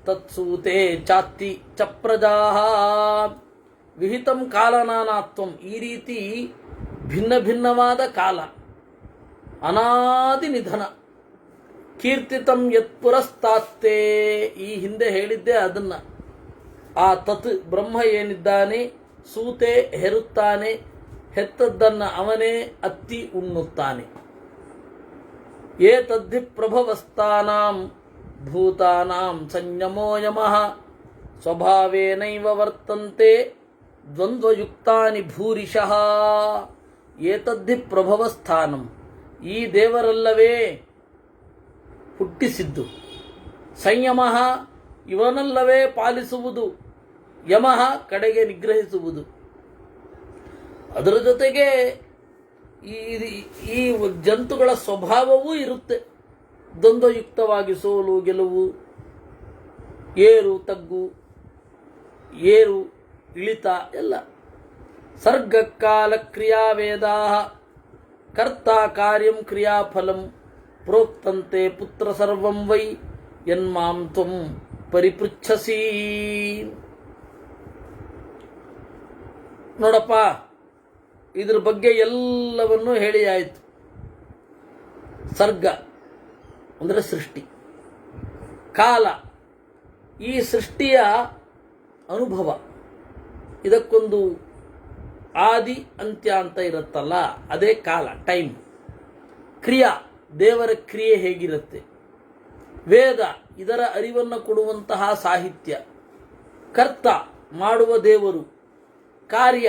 ತತ್ಸೂತೆ ಚಾತ್ತಿ ಚಪ್ರಜಾಹ. ವಿಹಿತಂ ಕಾಲನಾನಾತ್ವಂ, ಈ ರೀತಿ ಭಿನ್ನ ಭಿನ್ನವಾದ ಕಾಲ, ಅನಾದಿ ನಿಧನ. ಕೀರ್ತಿತಂ ಯತ್ಪುರಸ್ತಾತ್ತೆ, ಈ ಹಿಂದೆ ಹೇಳಿದ್ದೆ ಅದನ್ನ. ಆ ತತ್ ಬ್ರಹ್ಮ ಏನಿದ್ದಾನೆ, ಸೂತೆ ಹೆರುತ್ತಾನೆ, ಹೆತ್ತದ್ದನ್ನ ಅವನೇ ಅತ್ತಿ ಉಣ್ಣುತ್ತಾನೆ. ಏತದ್ಧಿ ಪ್ರಭವಸ್ಥಾನಾಂ ಭೂತಾನಾಂ ಸಂಯಮೋ ಯಮಃ ಸ್ವಭಾವೇನೈವ ವರ್ತಂತೆ ದ್ವಂದ್ವಯುಕ್ತಾನಿ ಭೂರಿಶಃ. ಏತದ್ಧಿ ಪ್ರಭವಸ್ಥಾನಂ, ಈ ದೇವರಲ್ಲವೇ ಹುಟ್ಟಿಸಿದ್ದು. ಸಂಯಮಃ, ಇವನಲ್ಲವೇ ಪಾಲಿಸುವುದು. ಯಮಃ, ಕಡೆಗೆ ನಿಗ್ರಹಿಸುವುದು. ಅದರ ಜೊತೆಗೆ ಈ ಜಂತುಗಳ ಸ್ವಭಾವವೂ ಇರುತ್ತೆ. ದ್ವಂದ್ವಯುಕ್ತವಾಗಿ ಸೋಲು ಗೆಲುವು, ಏರು ತಗ್ಗು, ಏರು ಇಳಿತ ಎಲ್ಲ. ಸರ್ಗಕಾಲ ಕ್ರಿಯಾವೇದಾ ಕರ್ತ ಕಾರ್ಯಂ ಕ್ರಿಯಾಫಲಂ ಪ್ರೋಕ್ತಂತೆ ಪುತ್ರ ಸರ್ವಂ ವೈ ಯನ್ಮಾಂ ತ್ವಂ ಪರಿಪೃಚ್ಛಸಿ. ನೋಡಪ್ಪ, ಇದ್ರ ಬಗ್ಗೆ ಎಲ್ಲವನ್ನೂ ಹೇಳಿ ಆಯಿತು. ಸರ್ಗ ಅಂದರೆ ಸೃಷ್ಟಿ, ಕಾಲ ಈ ಸೃಷ್ಟಿಯ ಅನುಭವ. ಇದಕ್ಕೊಂದು ಆದಿ ಅಂತ್ಯ ಅಂತ ಇರುತ್ತಲ್ಲ, ಅದೇ ಕಾಲ, ಟೈಮ್. ಕ್ರಿಯಾ, ದೇವರ ಕ್ರಿಯೆ ಹೇಗಿರುತ್ತೆ. ವೇದ, ಇದರ ಅರಿವನ್ನು ಕೊಡುವಂತಹ ಸಾಹಿತ್ಯ. ಕರ್ತ, ಮಾಡುವ ದೇವರು. ಕಾರ್ಯ,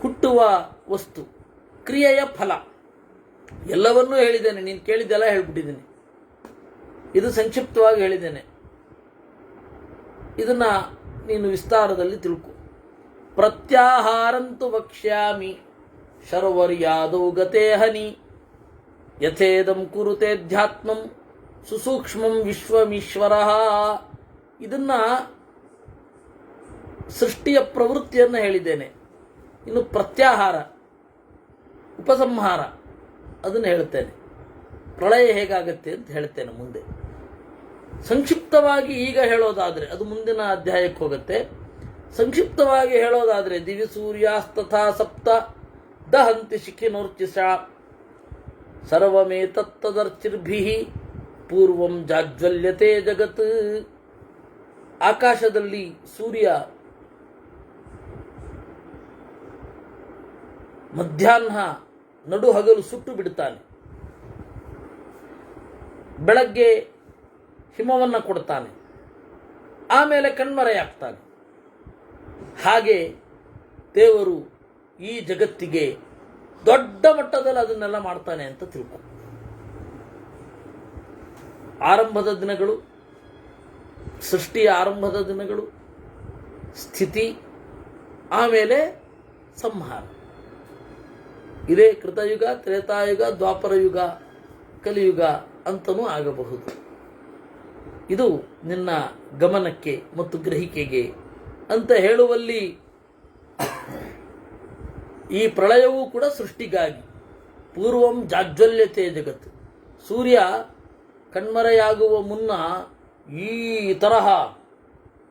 ಹುಟ್ಟುವ ವಸ್ತು, ಕ್ರಿಯೆಯ ಫಲ ಎಲ್ಲವನ್ನೂ ಹೇಳಿದ್ದೇನೆ. ನೀನು ಕೇಳಿದ್ದೆಲ್ಲ ಹೇಳ್ಬಿಟ್ಟಿದ್ದೀನಿ. ಇದು ಸಂಕ್ಷಿಪ್ತವಾಗಿ ಹೇಳಿದ್ದೇನೆ. ಇದನ್ನ ನೀನು ವಿಸ್ತಾರದಲ್ಲಿ ತಿಳ್ಕೊ. ಪ್ರತ್ಯಾಹಾರಂತು ವಕ್ಷ್ಯಾಮಿ ಶರ್ವರ್ಯಾದೌ ಗತೆ ಹನಿ ಯಥೇದಂ ಕುರುತೇಧ್ಯಾತ್ಮಂ ಸುಸೂಕ್ಷ್ಮಂ ವಿಶ್ವಮೀಶ್ವರ. ಇದನ್ನ ಸೃಷ್ಟಿಯ ಪ್ರವೃತ್ತಿಯನ್ನು ಹೇಳಿದ್ದೇನೆ. ಇನ್ನು ಪ್ರತ್ಯಾಹಾರ, ಉಪಸಂಹಾರ ಅದನ್ನು ಹೇಳುತ್ತೇನೆ. ಪ್ರಳಯ ಹೇಗಾಗತ್ತೆ ಅಂತ ಹೇಳ್ತೇನೆ ಮುಂದೆ. ಸಂಕ್ಷಿಪ್ತವಾಗಿ ಈಗ ಹೇಳೋದಾದರೆ ಅದು ಮುಂದಿನ ಅಧ್ಯಾಯಕ್ಕೆ ಹೋಗುತ್ತೆ. ಸಂಕ್ಷಿಪ್ತವಾಗಿ ಹೇಳೋದಾದರೆ ದಿವಿ ಸೂರ್ಯಾಸ್ತಥಾ ಸಪ್ತ ದಹಂತಿ ಶಿಖಿನೋರ್ಚಿಷ ಸರ್ವಮೇತತ್ತದರ್ಚಿರ್ಭಿಃ ಪೂರ್ವಂ ಜಾಜ್ವಲ್ಯತೆ ಜಗತ್. ಆಕಾಶದಲ್ಲಿ ಸೂರ್ಯ ಮಧ್ಯಾಹ್ನ ನಡು ಹಗಲು ಸುಟ್ಟು ಬಿಡುತ್ತಾನೆ. ಬೆಳಗ್ಗೆ ಹಿಮವನ್ನು ಕೊಡ್ತಾನೆ, ಆಮೇಲೆ ಕಣ್ಮರೆಯಾಗ್ತಾನೆ. ಹಾಗೆ ದೇವರು ಈ ಜಗತ್ತಿಗೆ ದೊಡ್ಡ ಮಟ್ಟದಲ್ಲಿ ಅದನ್ನೆಲ್ಲ ಮಾಡ್ತಾನೆ ಅಂತ ತಿಳ್ಕೊ. ಆರಂಭದ ದಿನಗಳು, ಸೃಷ್ಟಿಯ ಆರಂಭದ ದಿನಗಳು, ಸ್ಥಿತಿ, ಆಮೇಲೆ ಸಂಹಾರ. ಇದೇ ಕೃತಯುಗ, ತ್ರೇತಾಯುಗ, ದ್ವಾಪರ ಯುಗ, ಕಲಿಯುಗ ಅಂತನೂ ಆಗಬಹುದು. ಇದು ನಿನ್ನ ಗಮನಕ್ಕೆ ಮತ್ತು ಗ್ರಹಿಕೆಗೆ ಅಂತ ಹೇಳುವಲ್ಲಿ ಈ ಪ್ರಳಯವೂ ಕೂಡ ಸೃಷ್ಟಿಗಾಗಿ. ಪೂರ್ವಂ ಜಾಜ್ವಲ್ಯತೆ ಜಗತ್ತು. ಸೂರ್ಯ ಕಣ್ಮರೆಯಾಗುವ ಮುನ್ನ ಈ ತರಹ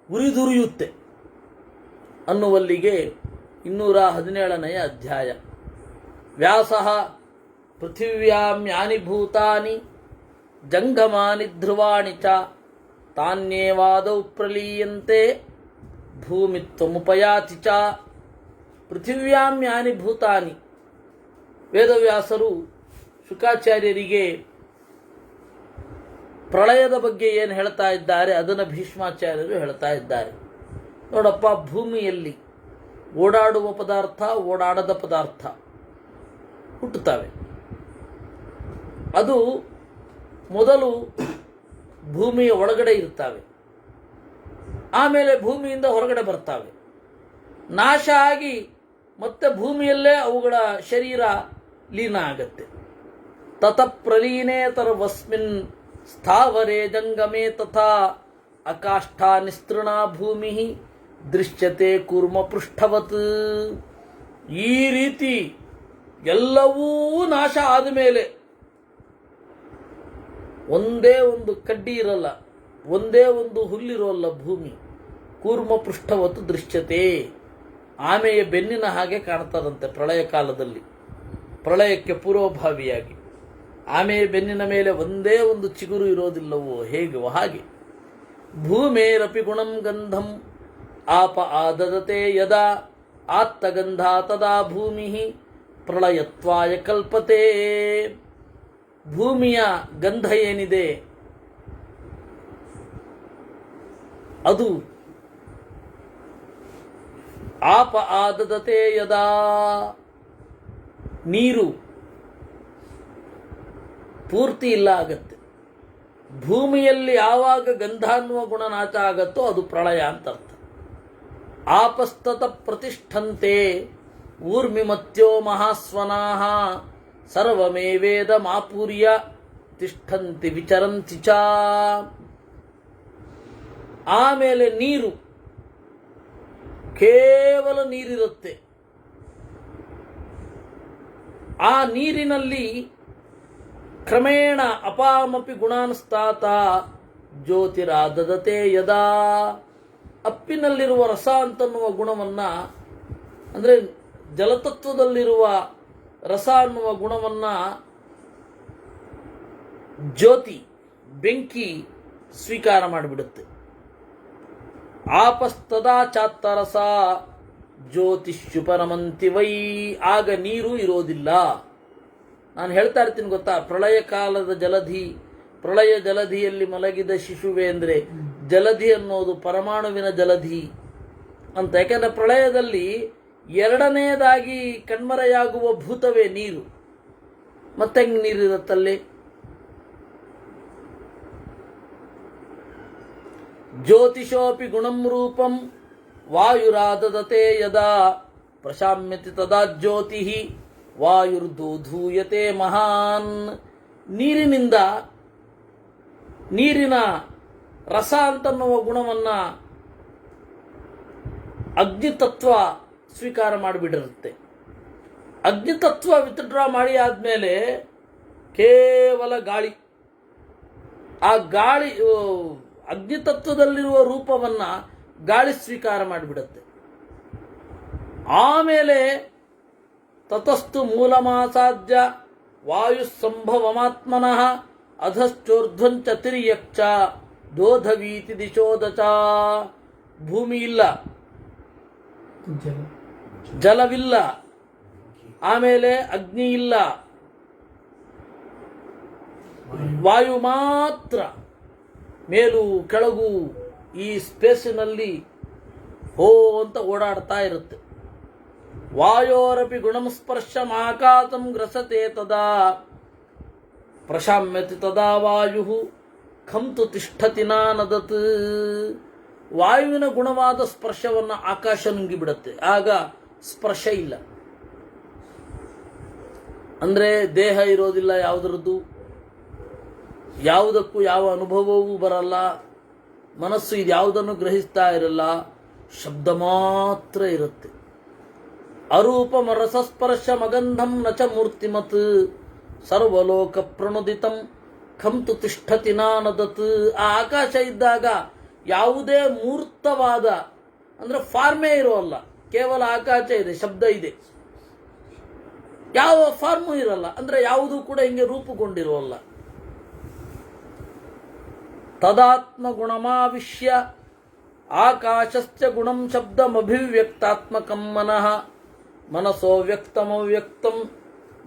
ಉರಿದುರಿಯುತ್ತೆ ಅನ್ನುವಲ್ಲಿಗೆ 217ನೇ ಅಧ್ಯಾಯ. ವ್ಯಾಸಃ ಪೃಥಿವ್ಯಾಂ ಯಾನಿ ಭೂತಾನಿ ಜಂಗಮಾನಿ ಧ್ರುವಾಣಿ ಚ ತಾನ್ಯೇವಾದೌ ಪ್ರಲೀಯಂತೆ ಭೂಮಿತ್ವಮುಪಯಾತಿ ಚ. ಪೃಥಿವ್ಯಾಂ ಯಾನಿ ಭೂತಾನಿ. ವೇದವ್ಯಾಸರು ಶುಕಾಚಾರ್ಯರಿಗೆ ಪ್ರಳಯದ ಬಗ್ಗೆ ಏನು ಹೇಳ್ತಾ ಇದ್ದಾರೆ ಅದನ್ನು ಭೀಷ್ಮಾಚಾರ್ಯರು ಹೇಳ್ತಾ ಇದ್ದಾರೆ. ನೋಡಪ್ಪ, ಭೂಮಿಯಲ್ಲಿ ಓಡಾಡುವ ಪದಾರ್ಥ, ಓಡಾಡದ ಪದಾರ್ಥ ಹುಟ್ಟುತ್ತವೆ. ಅದು ಮೊದಲು ಭೂಮಿಯ ಒಳಗಡೆ ಇರ್ತವೆ, ಆಮೇಲೆ ಭೂಮಿಯಿಂದ ಹೊರಗಡೆ ಬರ್ತವೆ. ನಾಶ ಆಗಿ ಮತ್ತೆ ಭೂಮಿಯಲ್ಲೇ ಅವುಗಳ ಶರೀರ ಲೀನ ಆಗತ್ತೆ. ತತ ಪ್ರಲೀನೇತರವಸ್ಮಿನ್ ಸ್ಥಾವರೇ ಜಂಗಮೇ ತಥಾ ಅಕಾಷ್ಠಾ ನಿಸ್ತೃಣಾ ಭೂಮಿ ದೃಶ್ಯತೆ ಕೂರ್ಮ ಪೃಷ್ಠವತ್. ಈ ರೀತಿ ಎಲ್ಲವೂ ನಾಶ ಆದಮೇಲೆ ಒಂದೇ ಒಂದು ಕಡ್ಡಿ ಇರಲ್ಲ, ಒಂದೇ ಒಂದು ಹುಲ್ಲಿರೋಲ್ಲ ಭೂಮಿ. ಕೂರ್ಮ ಪೃಷ್ಠವತ್ತು ದೃಶ್ಯತೆ. ಆಮೆಯ ಬೆನ್ನಿನ ಹಾಗೆ ಕಾಣ್ತದಂತೆ ಪ್ರಳಯ ಕಾಲದಲ್ಲಿ, ಪ್ರಳಯಕ್ಕೆ ಪೂರ್ವಭಾವಿಯಾಗಿ. ಆಮೆಯ ಬೆನ್ನಿನ ಮೇಲೆ ಒಂದೇ ಒಂದು ಚಿಗುರು ಇರೋದಿಲ್ಲವೋ ಹೇಗೋ ಹಾಗೆ. ಭೂಮೇರಪಿ ಗುಣಂ ಗಂಧಂ ಆಪ ಆದದತೆ ಯದಾ ಆತ್ತಗಂಧ ತದಾ ಭೂಮಿ ಪ್ರಳಯತ್ವಾಯ ಕಲ್ಪತೆ. ಭೂಮಿಯ ಗಂಧ ಏನಿದೆ ಅದು ಆಪ ಆದದತೆ ಯದಾ, ನೀರು ಪೂರ್ತಿ ಇಲ್ಲ ಆಗತ್ತೆ. ಭೂಮಿಯಲ್ಲಿ ಯಾವಾಗ ಗಂಧ ಅನ್ನುವ ಗುಣ ನಾಶ ಆಗತ್ತೋ ಅದು ಪ್ರಳಯ ಅಂತ ಅರ್ಥ. ಆಪಸ್ತತ ಪ್ರತಿಷ್ಠಂತೆ ಊರ್ಮಿಮತ್ಯೋ ಮಹಾಸ್ವನಾಹ ಸರ್ವಮೇವೇದ ಮಾಪೂರ್ಯ ತಿಷ್ಠಂತಿ ವಿಚರಂತಿ ಚ. ಆಮೇಲೆ ನೀರು, ಕೇವಲ ನೀರಿರುತ್ತೆ. ಆ ನೀರಿನಲ್ಲಿ ಕ್ರಮೇಣ ಅಪಾಮಪಿ ಗುಣಾನುಸ್ತಾತ ಜ್ಯೋತಿರಾದದತೆ ಯದಾ. ಅಪ್ಪಿನಲ್ಲಿರುವ ರಸ ಅಂತನ್ನುವ ಗುಣವನ್ನ, ಅಂದರೆ ಜಲತತ್ವದಲ್ಲಿರುವ ರಸ ಅನ್ನುವ ಗುಣವನ್ನ ಜ್ಯೋತಿ, ಬೆಂಕಿ ಸ್ವೀಕಾರ ಮಾಡಿಬಿಡುತ್ತೆ. ಆಪಸ್ತದಾ ಚಾತ್ತರಸ ಜ್ಯೋತಿಷ್ಯುಪರಮಂತಿ ವೈ. ಆಗ ನೀರು ಇರೋದಿಲ್ಲ. ನಾನು ಹೇಳ್ತಾ ಇರ್ತೀನಿ ಗೊತ್ತಾ, ಪ್ರಳಯ ಕಾಲದ ಜಲಧಿ, ಪ್ರಳಯ ಜಲಧಿಯಲ್ಲಿ ಮಲಗಿದ ಶಿಶುವೆ ಅಂದರೆ ಜಲಧಿ ಅನ್ನೋದು ಪರಮಾಣುವಿನ ಜಲಧಿ ಅಂತ. ಯಾಕೆಂದ್ರೆ ಪ್ರಳಯದಲ್ಲಿ ಎರಡನೆಯದಾಗಿ ಕಣ್ಮರೆಯಾಗುವ ಭೂತವೇ ನೀರು. ಮತ್ತೆ ಹೆಂಗ್ ನೀರಿರುತ್ತಲ್ಲಿ? ಜ್ಯೋತಿಷೋಪಿ ಗುಣಂ ರೂಪಂ ವಾಯುರಾದದತೆ ಯದಾ ಪ್ರಶಾಮ್ಯತಿ ತದಾ ಜ್ಯೋತಿ ವಾಯುರ್ದೂಧೂಯತೆ ಮಹಾನ್. ನೀರಿನಿಂದ, ನೀರಿನ ರಸ ಅಂತನ್ನುವ ಗುಣವನ್ನ ಅಗ್ನಿತತ್ವ ಸ್ವೀಕಾರ ಮಾಡಿಬಿಡಿರುತ್ತೆ. ಅಗ್ನಿತತ್ವ ವಿತ್ಡ್ರಾ ಮಾಡಿ ಆದಮೇಲೆ ಕೇವಲ ಗಾಳಿ, ಆ ಗಾಳಿ ಅಗ್ನಿತತ್ವದಲ್ಲಿರುವ ರೂಪವನ್ನ ಗಾಳಿ ಸ್ವೀಕಾರ ಮಾಡಿಬಿಡುತ್ತೆ. ಆಮೇಲೆ ತತಸ್ತು ಮೂಲಮಾಸಾದ್ಯ ವಾಯು ಸಂಭವಮಾತ್ಮನಃ ಅಧಶ್ಚೋರ್ಧ್ವಂಚ ತಿರ್ಯಕ್ಷ ದೋಧವೀತಿ ದಿಶೋದಚ. ಭೂಮಿ ಇಲ್ಲ, ಜಲವಿಲ್ಲ, ಆಮೇಲೆ ಅಗ್ನಿ ಇಲ್ಲ, ವಾಯು ಮಾತ್ರ ಮೇಲೂ ಕೆಳಗೂ ಈ ಸ್ಪೇಸಿನಲ್ಲಿ ಹೋ ಅಂತ ಓಡಾಡ್ತಾ ಇರುತ್ತೆ. ವಾಯೋರಪಿ ಗುಣಂ ಸ್ಪರ್ಶ ಮಾಕಾತಂ ಗ್ರಸತೆ ತದಾ ಪ್ರಶಾಮ್ಯತಿ ತದಾ ವಾಯು ಖಂತು ತಿಷ್ಠತಿ ನಾನದತ್. ವಾಯುವಿನ ಗುಣವಾದ ಸ್ಪರ್ಶವನ್ನು ಆಕಾಶ ನುಂಗಿಬಿಡುತ್ತೆ, ಆಗ ಸ್ಪರ್ಶ ಇಲ್ಲ. ಅಂದ್ರೆ ದೇಹ ಇರೋದಿಲ್ಲ ಯಾವುದರದ್ದು, ಯಾವುದಕ್ಕೂ ಯಾವ ಅನುಭವವೂ ಬರಲ್ಲ, ಮನಸ್ಸು ಇದು ಯಾವುದನ್ನು ಗ್ರಹಿಸ್ತಾ ಇರಲ್ಲ, ಶಬ್ದ ಮಾತ್ರ ಇರುತ್ತೆ. ಅರೂಪಂ ರಸಸ್ಪರ್ಶ ಮಗಂಧಂ ನಚ ಮೂರ್ತಿಮತ್ ಸರ್ವಲೋಕ ಪ್ರಣುದಿತಂ ಖಂತು ತಿಷ್ಠತಿ ನಾನದತ್. ಆ ಆಕಾಶ ಇದ್ದಾಗ ಯಾವುದೇ ಮೂರ್ತವಾದ ಅಂದ್ರೆ ಫಾರ್ಮೇ ಇರೋಲ್ಲ, ಕೇವಲ ಆಕಾಶ ಇದೆ, ಶಬ್ದ ಇದೆ, ಯಾವ ಫಾರ್ಮು ಇರಲ್ಲ, ಅಂದ್ರೆ ಯಾವುದೂ ಕೂಡ ಹಿಂಗೆ ರೂಪುಗೊಂಡಿರೋಲ್ಲ. ತದಾತ್ಮ ಗುಣಮಾವಿಶ್ಯ ಆಕಾಶಸ್ಯ ಗುಣಂ ಶಬ್ದಮಭಿವ್ಯಕ್ತಾತ್ಮಕಂ ಮನಃ ಮನಸೋ ವ್ಯಕ್ತಮವ್ಯಕ್ತಂ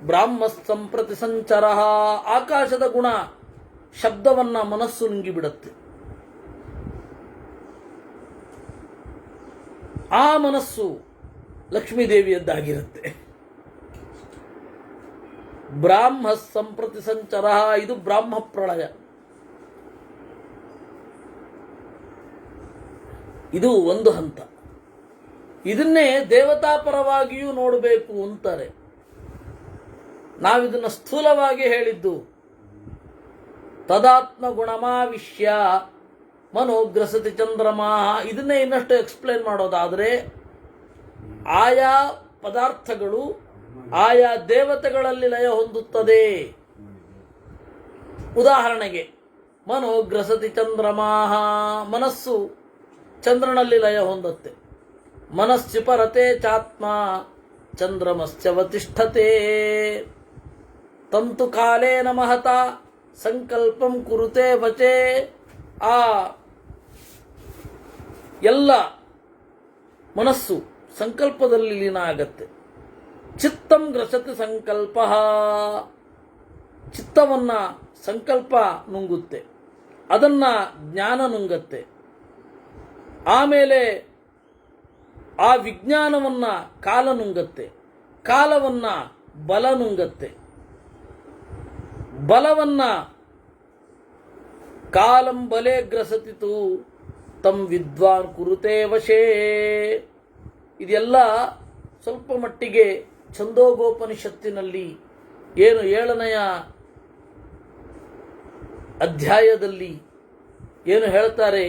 ಬ್ರಾಹ್ಮ ಸಂಪ್ರತಿ ಸಂಚರ. ಆಕಾಶದ ಗುಣ ಶಬ್ದವನ್ನ ಮನಸ್ಸು ನುಂಗಿಬಿಡುತ್ತೆ. ಆ ಮನಸ್ಸು ಲಕ್ಷ್ಮೀದೇವಿಯದ್ದಾಗಿರುತ್ತೆ. ಬ್ರಾಹ್ಮ ಸಂಪ್ರತಿ ಸಂಚರ, ಇದು ಬ್ರಾಹ್ಮ ಪ್ರಳಯ. ಇದು ಒಂದು ಹಂತ. ಇದನ್ನೇ ದೇವತಾ ಪರವಾಗಿಯೂ ನೋಡಬೇಕು ಅಂತಾರೆ. ನಾವಿದನ್ನು ಸ್ಥೂಲವಾಗಿ ಹೇಳಿದ್ದು. ತದಾತ್ಮ ಗುಣಮಾವಿಶ್ಯ ಮನೋಗ್ರಸತಿ ಚಂದ್ರಮಾ. ಇದನ್ನೇ ಇನ್ನಷ್ಟು ಎಕ್ಸ್ಪ್ಲೇನ್ ಮಾಡೋದಾದರೆ, ಆಯಾ ಪದಾರ್ಥಗಳು ಆಯಾ ದೇವತೆಗಳಲ್ಲಿ ಲಯ ಹೊಂದುತ್ತದೆ. ಉದಾಹರಣೆಗೆ ಮನೋಗ್ರಸತಿ ಚಂದ್ರಮಾ, ಮನಸ್ಸು ಚಂದ್ರನಲ್ಲಿ ಲಯ ಹೊಂದುತ್ತೆ. ಮನಸ್ಸು ಪರತೆ ಚಾತ್ಮ ಚಂದ್ರಮಸ್ಯವತಿಷ್ಠತೆ. ತಂತು ಕಾಲೇನ ಮಹತ ಸಂಕಲ್ಪಂ ಕುರುತೆ ವಚೆ. ಆ ಎಲ್ಲ ಮನಸ್ಸು ಸಂಕಲ್ಪದಲ್ಲಿ ಲೀನ ಆಗತ್ತೆ. ಚಿತ್ತಂ ಗ್ರಸತಿ ಸಂಕಲ್ಪ, ಚಿತ್ತವನ್ನ ಸಂಕಲ್ಪ ನುಂಗುತ್ತೆ, ಅದನ್ನ ಜ್ಞಾನ ನುಂಗತ್ತೆ. ಆಮೇಲೆ ಆ ವಿಜ್ಞಾನವನ್ನ ಕಾಲ ನುಂಗತ್ತೆ, ಕಾಲವನ್ನ ಬಲ ನುಂಗತ್ತೆ, ಬಲವನ್ನ ಕಾಲಂ ಬಲೆ ಗ್ರಸತಿತು ತಂ ವಿದ್ವಾನ್ ಕುರುತೆ ವಶೇ. ಇದೆಲ್ಲ ಸ್ವಲ್ಪ ಮಟ್ಟಿಗೆ ಛಂದೋಗೋಪನಿಷತ್ತಿನಲ್ಲಿ ಏನು 7ನೆಯ ಅಧ್ಯಾಯದಲ್ಲಿ ಏನು ಹೇಳ್ತಾರೆ,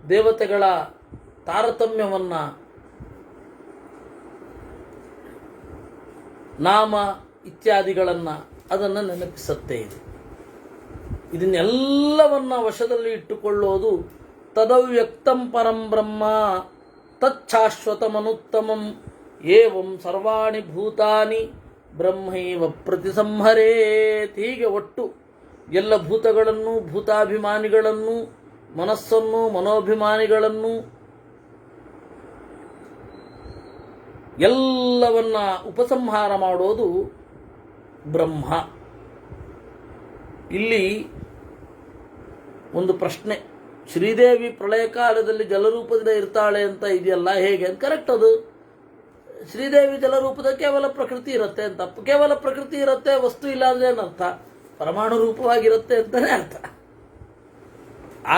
ದೇವತೆಗಳ ತಾರತಮ್ಯವನ್ನ, ನಾಮ ಇತ್ಯಾದಿಗಳನ್ನ ಅದನ್ನು ನೆನಪಿಸುತ್ತೆ. ಇದನ್ನೆಲ್ಲವನ್ನ ವಶದಲ್ಲಿ ಇಟ್ಟುಕೊಳ್ಳೋದು ತದವ್ಯಕ್ತಂ ಪರಂ ಬ್ರಹ್ಮ ತಚ್ಛಾಶ್ವತಮನುತ್ತಮಂ ಏವಂ ಸರ್ವಾಣಿ ಭೂತಾನಿ ಬ್ರಹ್ಮೈವ ಪ್ರತಿಸಂಹರೇತ್. ಹೀಗೆ ಒಟ್ಟು ಎಲ್ಲ ಭೂತಗಳನ್ನು, ಭೂತಾಭಿಮಾನಿಗಳನ್ನು, ಮನಸ್ಸನ್ನು, ಮನೋಭಿಮಾನಿಗಳನ್ನು ಎಲ್ಲವನ್ನ ಉಪಸಂಹಾರ ಮಾಡೋದು ಬ್ರಹ್ಮ. ಇಲ್ಲಿ ಒಂದು ಪ್ರಶ್ನೆ, ಶ್ರೀದೇವಿ ಪ್ರಳಯ ಕಾಲದಲ್ಲಿ ಜಲರೂಪದಿಂದ ಇರ್ತಾಳೆ ಅಂತ ಇದೆಯಲ್ಲ, ಹೇಗೆ? ಕರೆಕ್ಟ್, ಅದು ಶ್ರೀದೇವಿ ಜಲರೂಪದ ಕೇವಲ ಪ್ರಕೃತಿ ಇರುತ್ತೆ ಅಂತ. ಕೇವಲ ಪ್ರಕೃತಿ ಇರುತ್ತೆ, ವಸ್ತು ಇಲ್ಲ ಅಂದ್ರೆ ಏನರ್ಥ? ಪರಮಾಣು ರೂಪವಾಗಿರುತ್ತೆ ಅಂತಾನೆ ಅರ್ಥ,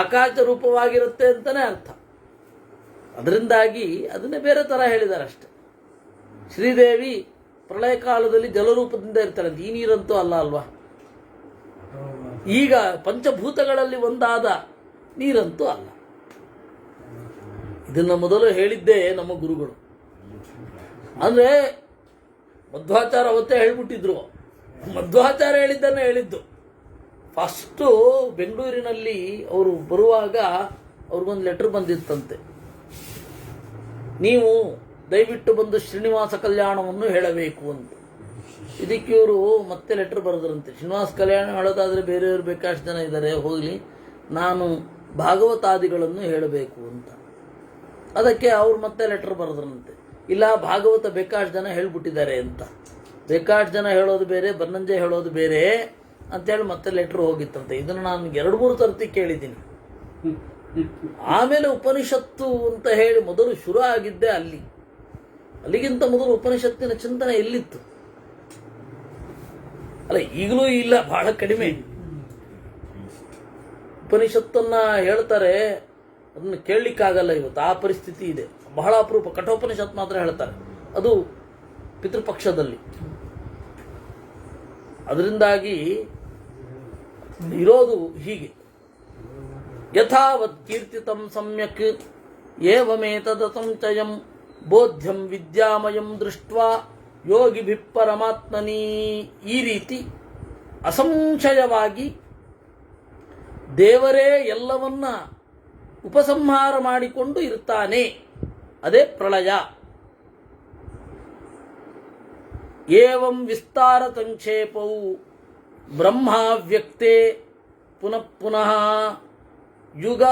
ಆಕಾಶ ರೂಪವಾಗಿರುತ್ತೆ ಅಂತಾನೆ ಅರ್ಥ. ಅದರಿಂದಾಗಿ ಅದನ್ನೇ ಬೇರೆ ತರ ಹೇಳಿದ್ದಾರೆ ಅಷ್ಟೆ. ಶ್ರೀದೇವಿ ಪ್ರಳಯ ಕಾಲದಲ್ಲಿ ಜಲರೂಪದಿಂದ ಇರ್ತಾಳೆ, ಈ ನೀರಂತೂ ಅಲ್ಲ ಅಲ್ವಾ. ಈಗ ಪಂಚಭೂತಗಳಲ್ಲಿ ಒಂದಾದ ನೀರಂತೂ ಅಲ್ಲ. ಇದನ್ನ ಮೊದಲು ಹೇಳಿದ್ದೇ ನಮ್ಮ ಗುರುಗಳು. ಅಂದ್ರೆ ಮಧ್ವಾಚಾರ್ಯ ಅವತ್ತೇ ಹೇಳ್ಬಿಟ್ಟಿದ್ರು. ಮಧ್ವಾಚಾರ್ಯ ಹೇಳಿದ್ದನ್ನು ಹೇಳಿದ್ದು. ಫಸ್ಟು ಬೆಂಗಳೂರಿನಲ್ಲಿ ಅವರು ಬರುವಾಗ ಅವ್ರಿಗೊಂದು ಲೆಟರ್ ಬಂದಿತ್ತಂತೆ, ನೀವು ದಯವಿಟ್ಟು ಬಂದು ಶ್ರೀನಿವಾಸ ಕಲ್ಯಾಣವನ್ನು ಹೇಳಬೇಕು ಅಂತ. ಇದಕ್ಕೆ ಇವರು ಮತ್ತೆ ಲೆಟರ್ ಬರೆದ್ರಂತೆ, ಶ್ರೀನಿವಾಸ ಕಲ್ಯಾಣ ಹೇಳೋದಾದ್ರೆ ಬೇರೆಯವರು ಬೇಕಾಷ್ಟು ಜನ ಇದ್ದಾರೆ, ಹೋಗಲಿ, ನಾನು ಭಾಗವತಾದಿಗಳನ್ನು ಹೇಳಬೇಕು ಅಂತ. ಅದಕ್ಕೆ ಅವ್ರು ಮತ್ತೆ ಲೆಟರ್ ಬರೆದ್ರಂತೆ, ಇಲ್ಲ ಭಾಗವತ ಬೇಕಾಷ್ಟು ಜನ ಹೇಳ್ಬಿಟ್ಟಿದ್ದಾರೆ ಅಂತ. ಬೇಕಾಷ್ಟು ಜನ ಹೇಳೋದು ಬೇರೆ, ಬನ್ನಂಜೆ ಹೇಳೋದು ಬೇರೆ ಅಂತೇಳಿ ಮತ್ತೆ ಲೆಟರ್ ಹೋಗಿತ್ತಂತೆ. ಇದನ್ನು ನಾನು 2-3 ಸರ್ತಿ ಕೇಳಿದ್ದೀನಿ. ಆಮೇಲೆ ಉಪನಿಷತ್ತು ಅಂತ ಹೇಳಿ ಮೊದಲು ಶುರು ಆಗಿದ್ದೆ ಅಲ್ಲಿ. ಅಲ್ಲಿಗಿಂತ ಮೊದಲು ಉಪನಿಷತ್ತಿನ ಚಿಂತನೆ ಎಲ್ಲಿತ್ತು? ಅಲ್ಲ, ಈಗಲೂ ಇಲ್ಲ, ಬಹಳ ಕಡಿಮೆ. ಉಪನಿಷತ್ತನ್ನ ಹೇಳ್ತಾರೆ, ಅದನ್ನು ಕೇಳಲಿಕ್ಕಾಗಲ್ಲ ಇವತ್ತು, ಆ ಪರಿಸ್ಥಿತಿ ಇದೆ. ಬಹಳ ಅಪರೂಪ. ಕಠೋಪನಿಷತ್ ಮಾತ್ರ ಹೇಳ್ತಾರೆ, ಅದು ಪಿತೃಪಕ್ಷದಲ್ಲಿ. ಅದರಿಂದಾಗಿ ಇರೋದು ಹೀಗೆ. ಯಥಾವತ್ ಕೀರ್ತಿತಂ ಸಮ್ಯಕ್ ಏವಮೇತದ ಸಂಚಯಂ ಬೋಧ್ಯಂ ವಿದ್ಯಾಮಯಂ ದೃಷ್ಟ್ವಾ ಯೋಗಿಭಿಃ ಪರಮಾತ್ಮನಿ. ಈ ರೀತಿ ಅಸಂಶಯವಾಗಿ ದೇವರೇ ಎಲ್ಲವನ್ನ ಉಪಸಂಹಾರ ಮಾಡಿಕೊಂಡು ಇರ್ತಾನೆ. ಅದೇ ಪ್ರಳಯ. ಏವಂ ವಿಸ್ತಾರ ಸಂಕ್ಷೇಪವು ಬ್ರಹ್ಮಾವ್ಯಕ್ತೆ ಪುನಃ ಪುನಃ ಯುಗ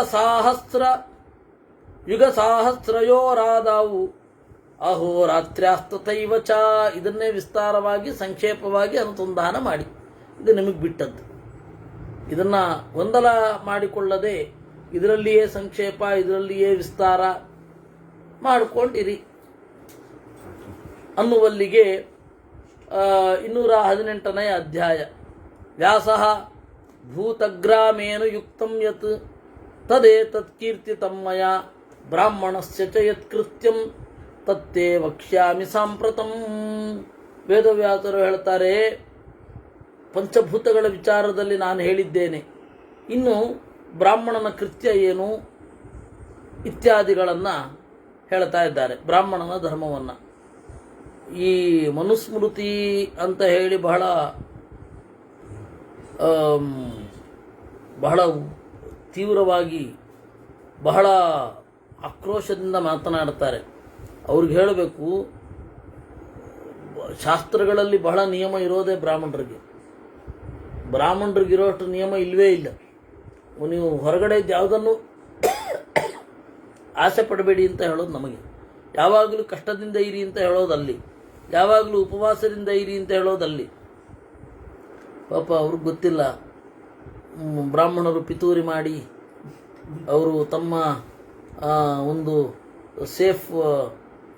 ಸಹಸ್ರಯೋರಾದವು ಅಹೋರಾತ್ರ್ಯಾಸ್ತತೈವ ಚ. ಇದನ್ನೇ ವಿಸ್ತಾರವಾಗಿ ಸಂಕ್ಷೇಪವಾಗಿ ಅನುಸಂಧಾನ ಮಾಡಿ, ಇದು ನಿಮಗೆ ಬಿಟ್ಟದ್ದು. ಇದನ್ನ ಗೊಂದಲ ಮಾಡಿಕೊಳ್ಳದೆ ಇದರಲ್ಲಿಯೇ ಸಂಕ್ಷೇಪ, ಇದರಲ್ಲಿಯೇ ವಿಸ್ತಾರ ಮಾಡಿಕೊಂಡಿರಿ ಅನ್ನುವಲ್ಲಿಗೆ 218ನೇ ಅಧ್ಯಾಯ. ವ್ಯಾಸಃ ಭೂತಗ್ರಾಮೇನ ಯುಕ್ತಂ ಯತ್ ತದೇತತ್ ಕೀರ್ತಿತಂ ಮಯಾ ಬ್ರಾಹ್ಮಣಸ್ಯ ಚ ಯತ್ಕೃತ್ಯಂ ತತ್ತೇ ವಕ್ಷ್ಯಾಮಿ ಸಾಂಪ್ರತಂ. ವೇದವ್ಯಾಸರು ಹೇಳ್ತಾರೆ, ಪಂಚಭೂತಗಳ ವಿಚಾರದಲ್ಲಿ ನಾನು ಹೇಳಿದ್ದೇನೆ, ಇನ್ನು ಬ್ರಾಹ್ಮಣನ ಕೃತ್ಯ ಏನು ಇತ್ಯಾದಿಗಳನ್ನು ಹೇಳ್ತಾ ಇದ್ದಾರೆ. ಬ್ರಾಹ್ಮಣನ ಧರ್ಮವನ್ನು ಈ ಮನುಸ್ಮೃತಿ ಅಂತ ಹೇಳಿ ಬಹಳ ತೀವ್ರವಾಗಿ ಬಹಳ ಆಕ್ರೋಶದಿಂದ ಮಾತನಾಡ್ತಾರೆ. ಅವ್ರಿಗೆ ಹೇಳಬೇಕು, ಶಾಸ್ತ್ರಗಳಲ್ಲಿ ಬಹಳ ನಿಯಮ ಇರೋದೇ ಬ್ರಾಹ್ಮಣರಿಗೆ. ಬ್ರಾಹ್ಮಣರಿಗಿರೋಷ್ಟು ನಿಯಮ ಇಲ್ಲವೇ ಇಲ್ಲ. ನೀವು ಹೊರಗಡೆ ಯಾವುದನ್ನು ಆಸೆ ಪಡಬೇಡಿ ಅಂತ ಹೇಳೋದು ನಮಗೆ, ಯಾವಾಗಲೂ ಕಷ್ಟದಿಂದ ಇರಿ ಅಂತ ಹೇಳೋದಲ್ಲಿ, ಯಾವಾಗಲೂ ಉಪವಾಸದಿಂದ ಇರಿ ಅಂತ ಹೇಳೋದಲ್ಲಿ. ಪಾಪ ಅವ್ರಿಗೆ ಗೊತ್ತಿಲ್ಲ, ಬ್ರಾಹ್ಮಣರು ಪಿತೂರಿ ಮಾಡಿ ಅವರು ತಮ್ಮ ಒಂದು ಸೇಫ್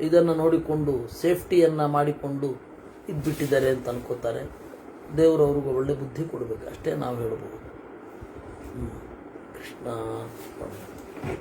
ಇದನ್ನು ನೋಡಿಕೊಂಡು ಸೇಫ್ಟಿಯನ್ನು ಮಾಡಿಕೊಂಡು ಇದ್ಬಿಟ್ಟಿದ್ದಾರೆ ಅಂತ ಅನ್ಕೋತಾರೆ. ದೇವರು ಅವ್ರಿಗೆ ಒಳ್ಳೆ ಬುದ್ಧಿ ಕೊಡಬೇಕು, ಅಷ್ಟೇ ನಾವು ಹೇಳ್ಬೋದು. ಕೃಷ್ಣ